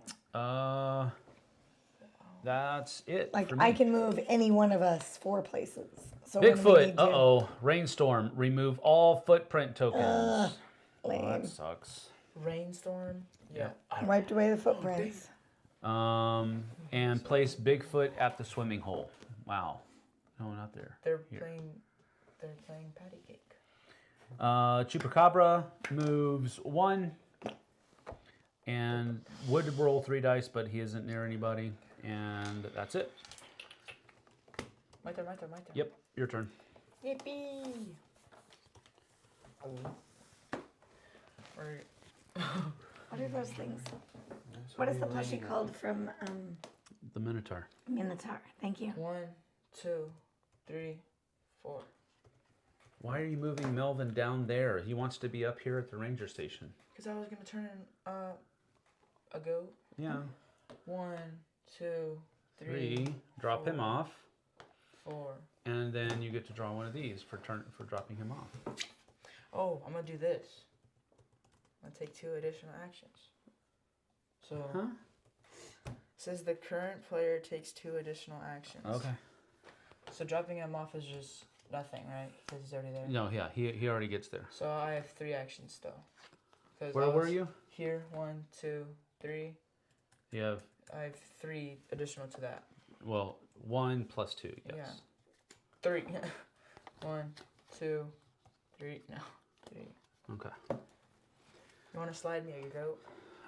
that's it. Like for me. I can move any one of us 4 places. So when we Bigfoot. need to- Uh-oh. Rainstorm. Remove all footprint tokens. Oh, Lame. that sucks. Rainstorm. Yeah. Wiped away the footprints. And place Bigfoot at the swimming hole. Wow. No, not there. They're Here. playing patty cake. Chupacabra moves 1 and would roll 3 dice, but he isn't near anybody. And that's it. My turn. Yep, your turn. Yippee! Right. What are those things? What is the plushie called from The Minotaur. Minotaur? Thank you. 1, 2, 3, 4. Why are you moving Melvin down there? He wants to be up here at the ranger station. Because I was gonna turn in a goat. Yeah. 1, 2, 3, 3. Drop him off. 4. And then you get to draw one of these for dropping him off. Oh, I'm gonna do this. I'm gonna take 2 additional actions. So says the current player takes 2 additional actions. Okay. So dropping him off is just nothing, right? Because he's already there. No, yeah, he already gets there. So I have 3 actions still. 'Cause Where I were was you? Here, 1, 2, 3. You have, I have 3 additional to that. well, 1 plus 2, yes. Yeah. 3. 1, 2, 3. No, 3. Okay. You want to slide me or you go?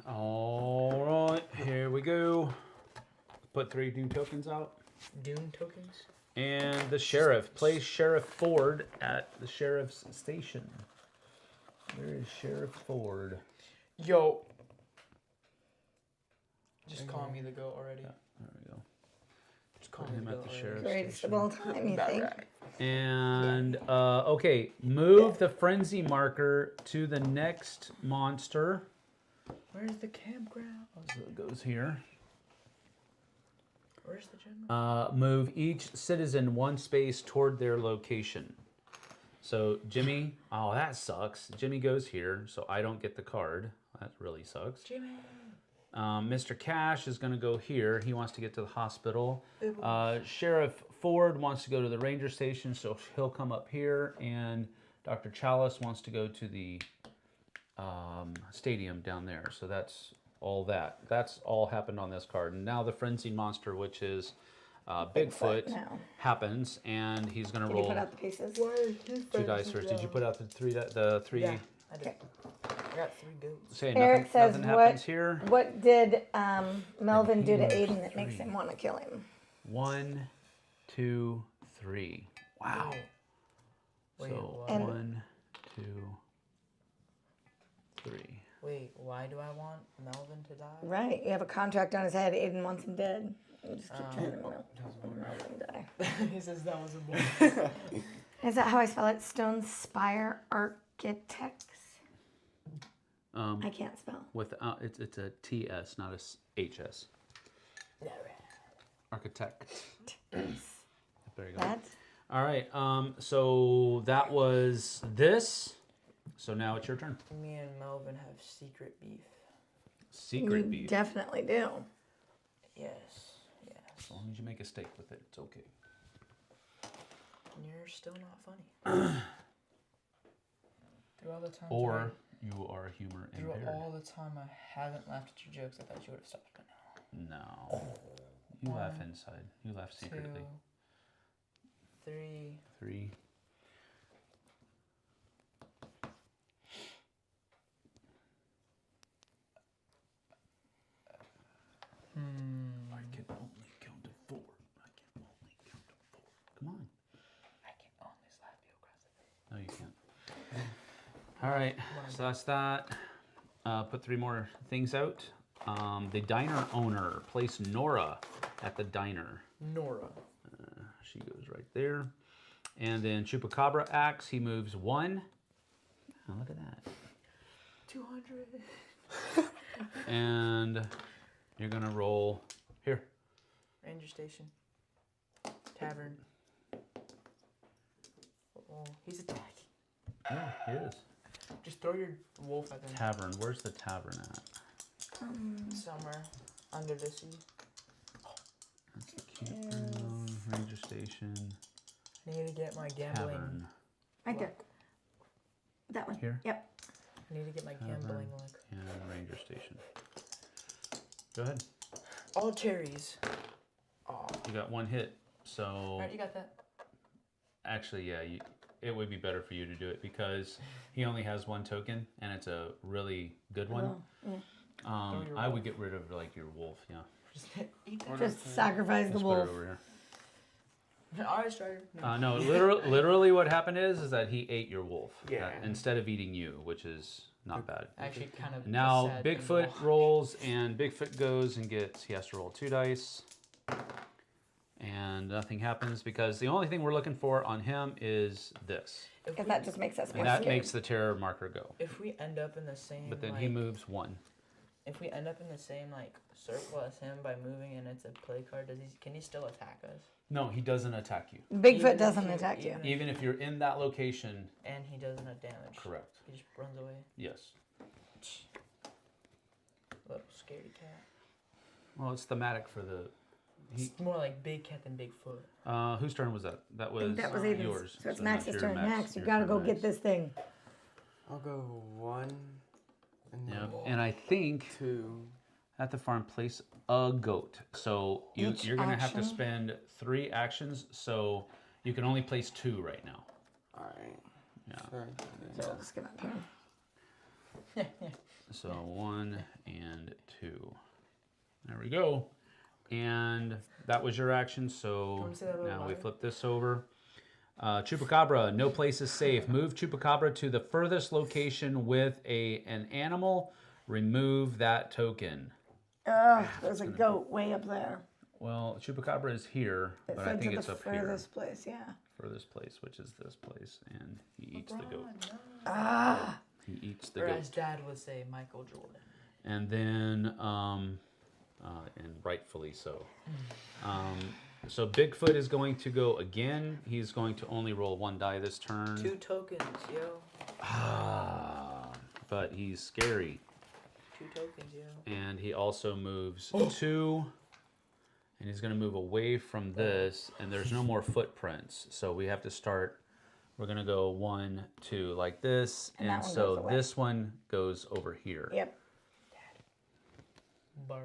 All right, here we go. Put 3 new tokens out. Dune tokens? And the sheriff. Place Sheriff Ford at the sheriff's station. Where is Sheriff Ford? Yo. Just call me the goat already. Yeah, there we go. Just call Put me him the at goat the already. sheriff's Greatest station. of all time, you think? And okay, move the frenzy marker to the next monster. Where's the campground? So it goes here. Where's the general? Move each citizen 1 space toward their location. So Jimmy, oh that sucks. Jimmy goes here, so I don't get the card. That really sucks. Jimmy. Mr. Cash is going to go here. He wants to get to the hospital. Sheriff Ford wants to go to the ranger station, so he'll come up here. And Dr. Chalice wants to go to the stadium down there. So that's all that. That's all happened on this card. And now the frenzied monster, which is Bigfoot, now. happens, and he's going to Did you roll put out the pieces? 2 dice first. Did you put out the 3? The 3. Yeah, I did. Okay. I got 3 goats. Say Eric nothing, says, nothing happens here. What did Melvin do to moves Aiden that makes 3. him want to kill him? 1, 2, 3. Wow. Wait, So what? And- 1, 2, 3. Wait, why do I want Melvin to die? Right, you have a contract on his head. Aiden wants him dead. You just keep trying to Melvin die. He says that was a boy. Is that how I spell it? Stone Spire Architects? I can't spell. Without it's a TS, not a HS. Architect. There you go. That? All right. So that was this. So now it's your turn. Me and Melvin have secret beef. Secret You beef. definitely do. Yes. As long as you make a steak with it, it's okay. And you're still not funny. Through all the times Or You are humor Through impaired. all the time I haven't laughed at your jokes, I thought you would have stopped by now. No. You laugh One, inside. You laugh secretly. 2, 3. 3. I can only count to 4. I can only count to 4. Come on. I can only slap you across the face. No, you can't. All right. So that's that. Put 3 more things out. The diner owner. Place Nora at the diner. Nora. She goes right there. And then Chupacabra acts. He moves 1. Oh, look at that. 200. And you're going to roll here. Ranger station. Tavern. Oh, he's attacking. Yeah, he is. Just throw your wolf at them. Tavern. Where's the tavern at? Somewhere under the sea. That's the campground, ranger station, I need to get my gambling. tavern. Right there. That one. Here? Yep. I need to get my gambling look. And ranger station. Go ahead. All cherries. Oh. You got 1 hit. So Alright, you got that. actually, yeah, it would be better for you to do it because he only has 1 token and it's a really good one. Oh, yeah. I would get rid of like your wolf. Yeah. Just eat that. Just sacrifice the Let's put wolf. it over here. Alright, Strider. No, literally what happened is that he ate your wolf. Yeah. Instead of eating you, which is not bad. Actually, kind of. Now sad thing. Bigfoot rolls, and Bigfoot goes and gets. He has to roll 2 dice, and nothing happens because the only thing we're looking for on him is this, If If we, that just makes us more and that scared. makes the terror marker go. if we end up in the same. But then like, he moves 1. If we end up in the same like circle as him by moving and it's a play card, can he still attack us? No, he doesn't attack you. Bigfoot Even if doesn't you- attack you. Even if you're in that location, And he doesn't have damage. correct. He just runs away. Yes. Little scaredy cat. Well, it's thematic for the. It's more like big cat than Bigfoot. Whose turn was that? That I was think that was Aiden's. yours. So it's now Max's your turn. Max, you your gotta turn, go Max. get this thing. I'll go 1 and then Yep. And I think 2. at the farm, place a goat. So Each you're going to have to action? spend 3 actions. So you can only place 2 right now. Alright. Yeah. Sorry. So I'll just get up here. So 1 and 2. There we go. And that was your action. So wanna say that about now we mine? flip this over. Chupacabra, no place is safe. Move Chupacabra to the furthest location with an animal. Remove that token. Ugh, there's a goat way up there. Well, Chupacabra is here, It but I said think to it's the up here. furthest place, yeah. Furthest place, which is this place, and he eats the goat. Ah, He eats the Or as goat, Dad would say, Michael Jordan. and then, and rightfully so. So Bigfoot is going to go again. He's going to only roll 1 die this turn. 2 tokens, yo. But he's scary, 2 tokens, yo. and he also moves 2. And he's going to move away from this, and there's no more footprints. So we have to start. We're going to go 1, 2 like this. And that And one so goes away. this one goes over here. yep. Bar.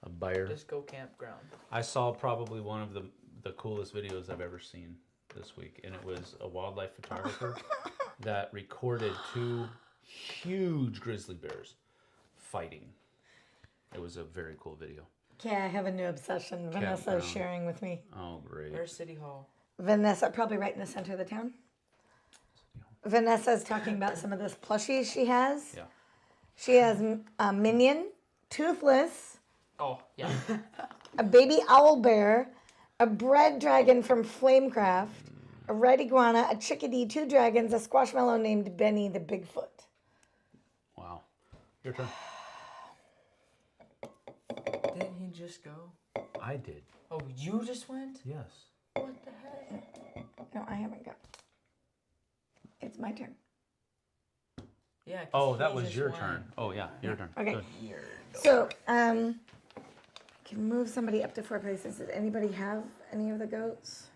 A buyer. Disco campground. I saw probably one of the coolest videos I've ever seen this week. And it was a wildlife photographer that recorded 2 huge grizzly bears fighting. It was a very cool video. Okay, I have a new obsession Vanessa is Campground. sharing with me. Oh, great. Where's City Hall? Vanessa, probably right in the center of the town. Vanessa's talking about some of this plushies she has. Yeah. She has a minion, toothless, Oh, yeah. a baby owl bear, a bread dragon from Flamecraft, a red iguana, a chickadee, 2 dragons, a squashmallow named Benny the Bigfoot. Wow. Your turn. Didn't he just go? I did. Oh, you just went? Yes. What the heck? No, I haven't got. It's my turn. Yeah. 'cause Oh, he that was just your went. turn. Oh, yeah, your turn. Okay. Good. So, I can move somebody up to 4 places. Does anybody have any of the goats?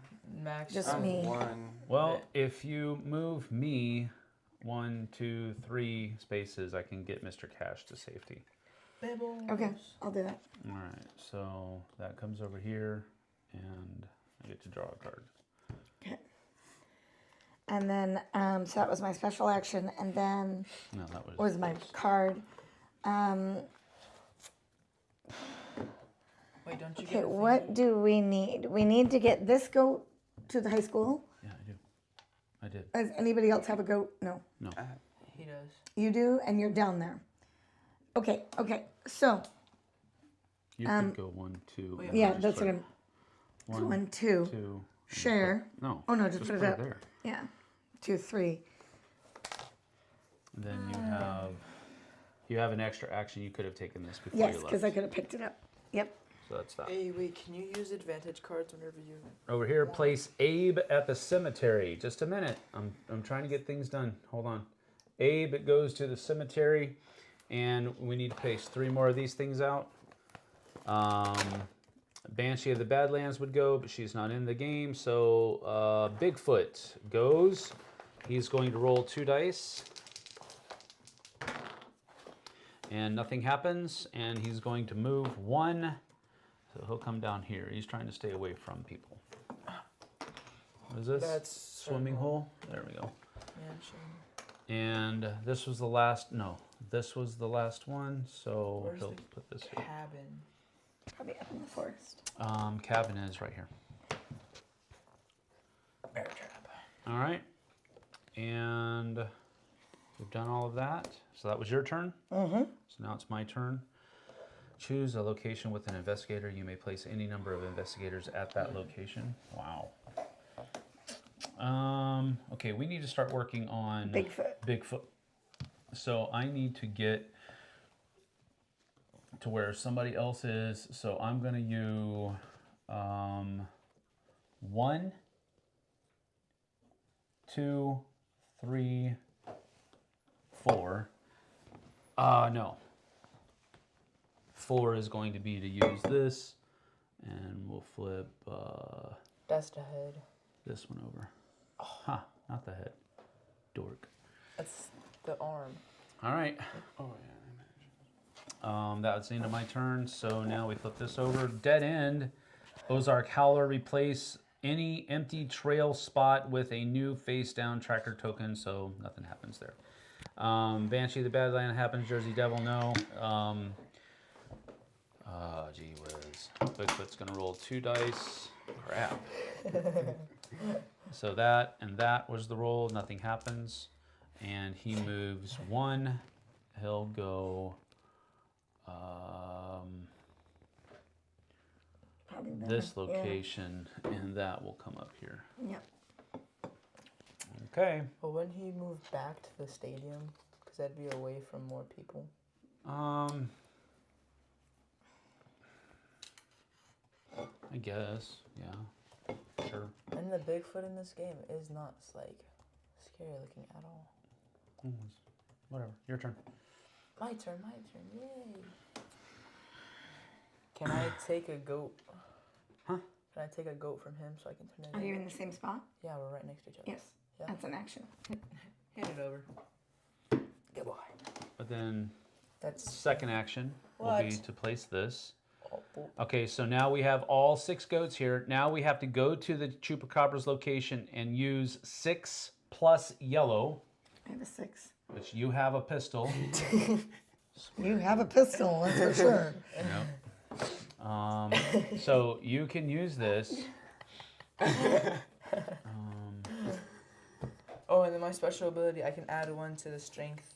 Max. Just I have me. 1. Well, if you move me 1, 2, 3 spaces, I can get Mr. Cash to safety. Okay, I'll do that. All right, so that comes over here, and I get to draw a card. Okay. And then, so that was my special action, and then No, that was my card. Wait, don't you Okay, get a what thingy? do we need? We need to get this goat to the high school. Yeah, I do. I did. Does anybody else have a goat? No. No. He does. You do, and you're down there. Okay, so, You could go 1, 2. wait, and yeah, just that's put what I'm, 1, 2, 2. and share. put- no. Oh, no, just put it up. there. Yeah, 2, 3. And then you have an extra action. You could have taken this before Yes, you left. because I could have picked it up. Yep. So that's that. Hey, wait, can you use advantage cards whenever you... Over here, place Abe at the cemetery. Just a minute. I'm trying to get things done. Hold on. Abe, it goes to the cemetery, and we need to place 3 more of these things out. Banshee of the Badlands would go, but she's not in the game. So Bigfoot goes. He's going to roll 2 dice. And nothing happens, and he's going to move 1. So he'll come down here. He's trying to stay away from people. What is this? That's Swimming hole? There we go. Mansion. And this was the last, no, this was the last one, so Where's he'll the put this here. Cabin. Probably up in the forest. Cabin is right here. Bear trap. All right. And we've done all of that. So that was your turn? Mm-hmm. So now it's my turn. Choose a location with an investigator. You may place any number of investigators at that location. Wow. Okay, we need to start working on Bigfoot. So I need to get to where somebody else is. So I'm going to use 1, 2, 3, 4. No. 4 is going to be to use this, and we'll flip That's the head. this one over. Huh, not the head. Dork. That's the arm. All right. Oh yeah. That's the end of my turn. So now we flip this over. Dead end. Ozark Howler, replace any empty trail spot with a new face down tracker token, so nothing happens there. Banshee of the Badland happens. Jersey Devil, no. Gee whiz. Bigfoot's gonna roll 2 dice. Crap. So that and that was the roll. Nothing happens. And he moves 1. He'll go Probably better. this location, and that will come up here. Yep. Okay. But when he moved back to the stadium, because that'd be away from more people. I guess, yeah, sure. And the Bigfoot in this game is not like scary looking at all. Whatever. Your turn. My turn, yay! Can I take a goat? Huh? Can I take a goat from him so I can turn it Are in? you in the same spot? Yeah, we're right next to each other. Yes. Yeah. That's an action. Hand it over. Good boy. But then That's second action will be What? to place this. oh, Okay, so now we have all 6 goats here. Now we have to go to the Chupacabra's location and use 6 plus yellow, I have a 6. which you have a pistol. You have a pistol, that's for sure. Yep. So you can use this. Oh, and then my special ability, I can add 1 to the strength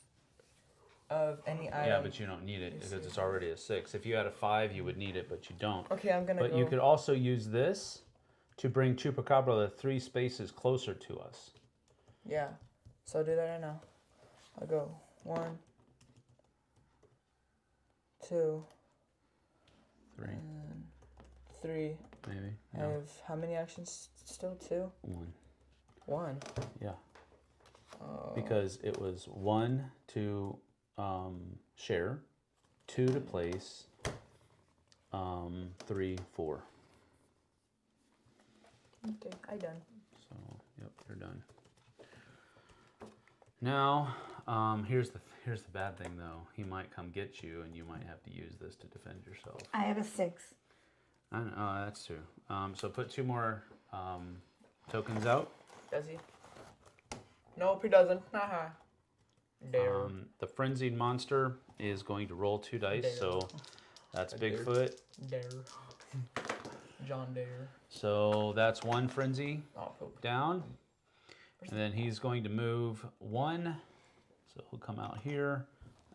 of any item. Yeah, but you don't need it because it's already a 6. If you had a 5, you would need it, but you don't. Okay, I'm gonna But go. you could also use this to bring Chupacabra the 3 spaces closer to us. Yeah. So I'll do that right now. I'll go 1, 2, 3, 3. maybe. I No, have how many actions still? 2? 1. 1. Yeah. Because it was 1 to share, 2 to place, 3, 4. Okay, I done. So, yep, you're done. Now, here's the bad thing though. He might come get you, and you might have to use this to defend yourself. I have a 6. I know, that's true. So put 2 more tokens out. Does he? Nope, he doesn't. Haha. Dare. The frenzied monster is going to roll 2 dice, Dare. so that's I dare. Bigfoot. Dare. John Dare. So that's 1 frenzy Oh, poop. down. And then he's going to move 1. So he'll come out here,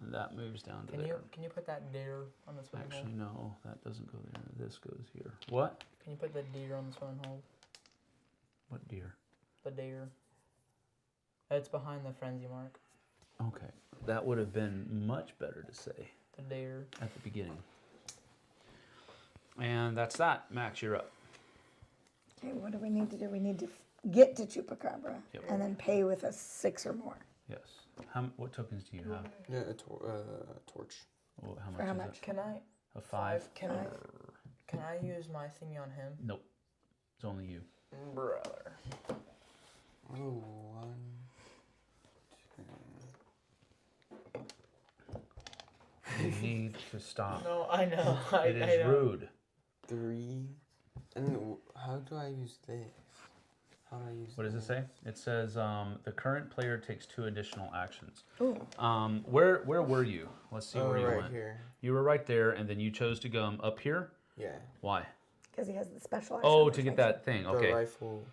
and that moves down to there. Can you put that deer on the swimming hole? Actually, no, that doesn't go there. This goes here. What? Can you put the deer on the swimming hole? What deer? The deer. It's behind the frenzy mark. Okay, that would have been much better to say The deer. at the beginning. And that's that. Max, you're up. Okay, what do we need to do? We need to get to Chupacabra Yep. and then pay with a 6 or more. Yes. What tokens do you have? Yeah, a torch. Well, how much For how is much? it? Can I? A 5? Can I use my thingy on him? Nope. It's only you. Brother. Oh, 1, 2, You need to stop. No, I know. It is I know. rude. 3. And then how do I use this? How do I use What does it this? say? It says the current player takes 2 additional actions. Ooh. Where were you? Let's see Oh, where you right went. here. You were right there, and then you chose to go up here. Yeah. Why? Because he has the special action. Oh, which to get makes it- that thing. The Okay. rifle.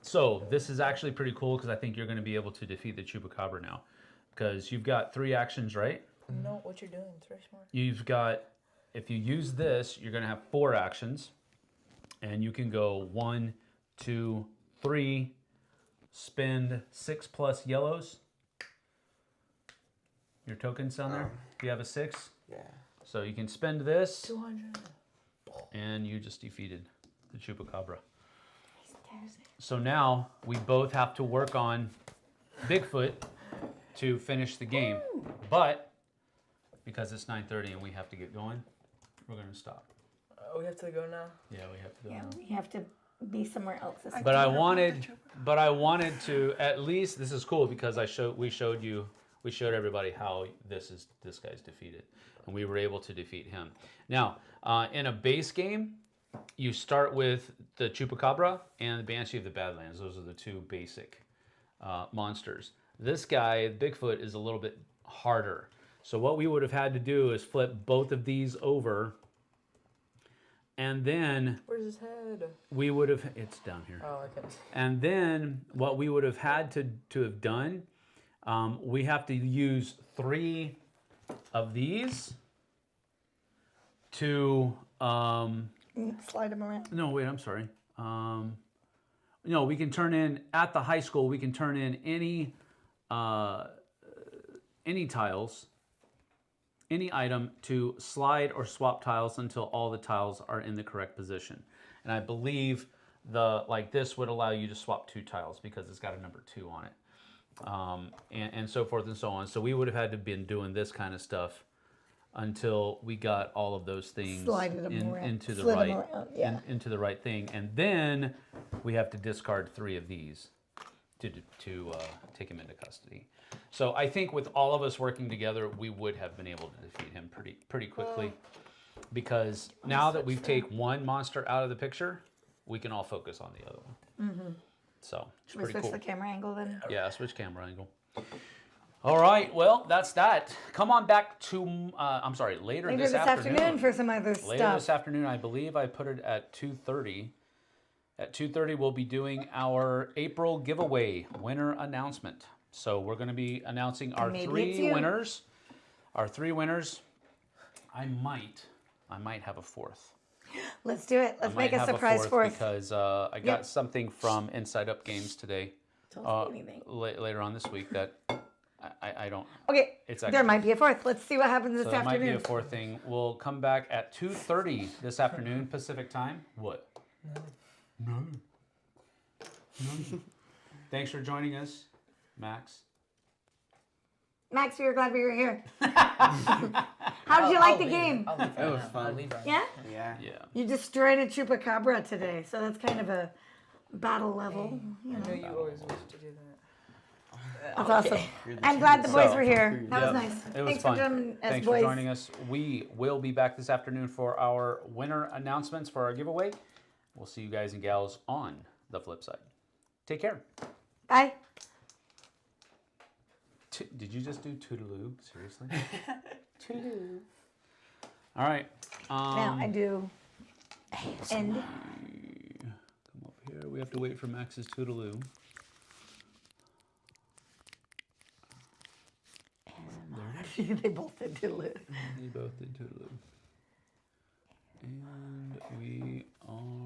So this is actually pretty cool because I think you're going to be able to defeat the Chupacabra now, because you've got 3 actions, right? No, what you're doing. It's very smart. You've got, if you use this, you're going to have 4 actions, and you can go 1, 2, 3, spend 6 plus yellows. Your tokens down there. Do you have a 6? Yeah. So you can spend this, 200. and you just defeated the Chupacabra. He stares at- So now we both have to work on Bigfoot to finish the game. But because it's 9:30 and we have to get going, we're going to stop. We have to go now. Yeah, we have to go Yeah, now. we have to be somewhere else. This But I wanted to at least, this is cool because we showed everybody how this guy's defeated, and we were able to defeat him. Now, in a base game, you start with the Chupacabra and the Banshee of the Badlands. Those are the 2 basic monsters. This guy, Bigfoot, is a little bit harder. So what we would have had to do is flip both of these over, and then Where's his head? we would have, it's down here. Oh, okay. And then what we would have had to have done, we have to use 3 of these to, Slide him around. no, wait, I'm sorry. No, we can turn in, at the high school, we can turn in any tiles, any item to slide or swap tiles until all the tiles are in the correct position. And I believe this would allow you to swap 2 tiles because it's got a number 2 on it. And so forth and so on. So we would have had to been doing this kind of stuff until we got all of those things Slided them around. into the Slid 'em right around, yeah. into the right thing, and then we have to discard 3 of these to take him into custody. So I think with all of us working together, we would have been able to defeat him pretty quickly, because now that we've taken one monster out of the picture, we can all focus on the other one. Mm-hmm. So it's Should we pretty switch cool. the camera angle then? Yeah, switch camera angle. All right, well, that's that. Come on back to, later Later this afternoon. for some other Later stuff. this afternoon, I believe I put it at 2:30. At 2:30, we'll be doing our April giveaway winner announcement. So we're going to be announcing our maybe it's 3 you. winners. Our 3 winners. I might have a 4th. Let's do it. Let's I make might a have surprise fourth. because I got something from Inside Up Games today. Don't say anything. Later on this week that I don't. Okay, It's there actually, might be a fourth. Let's see what happens this so there might be afternoon. a 4th thing. We'll come back at 2:30 this afternoon Pacific time. What? No. Thanks for joining us, Max. Max, we were glad we were here. How did you like the game? It was fun. Yeah? Yeah. Yeah. You destroyed a chupacabra today, so that's kind of a battle level. You I know. know you always wish to do that. That's awesome. You're the I'm glad the boys So- were here. That Yep. was nice. It was Thanks fun. for joining us, Thanks boys. for joining us. We will be back this afternoon for our winner announcements for our giveaway. We'll see you guys and gals on the flip side. Take care. Bye. Did you just do toodaloo? Seriously? Toodaloo. All right. Now I do. End. Come up here. We have to wait for Max's toodaloo. They both did toodaloo. They both did toodaloo. And we are...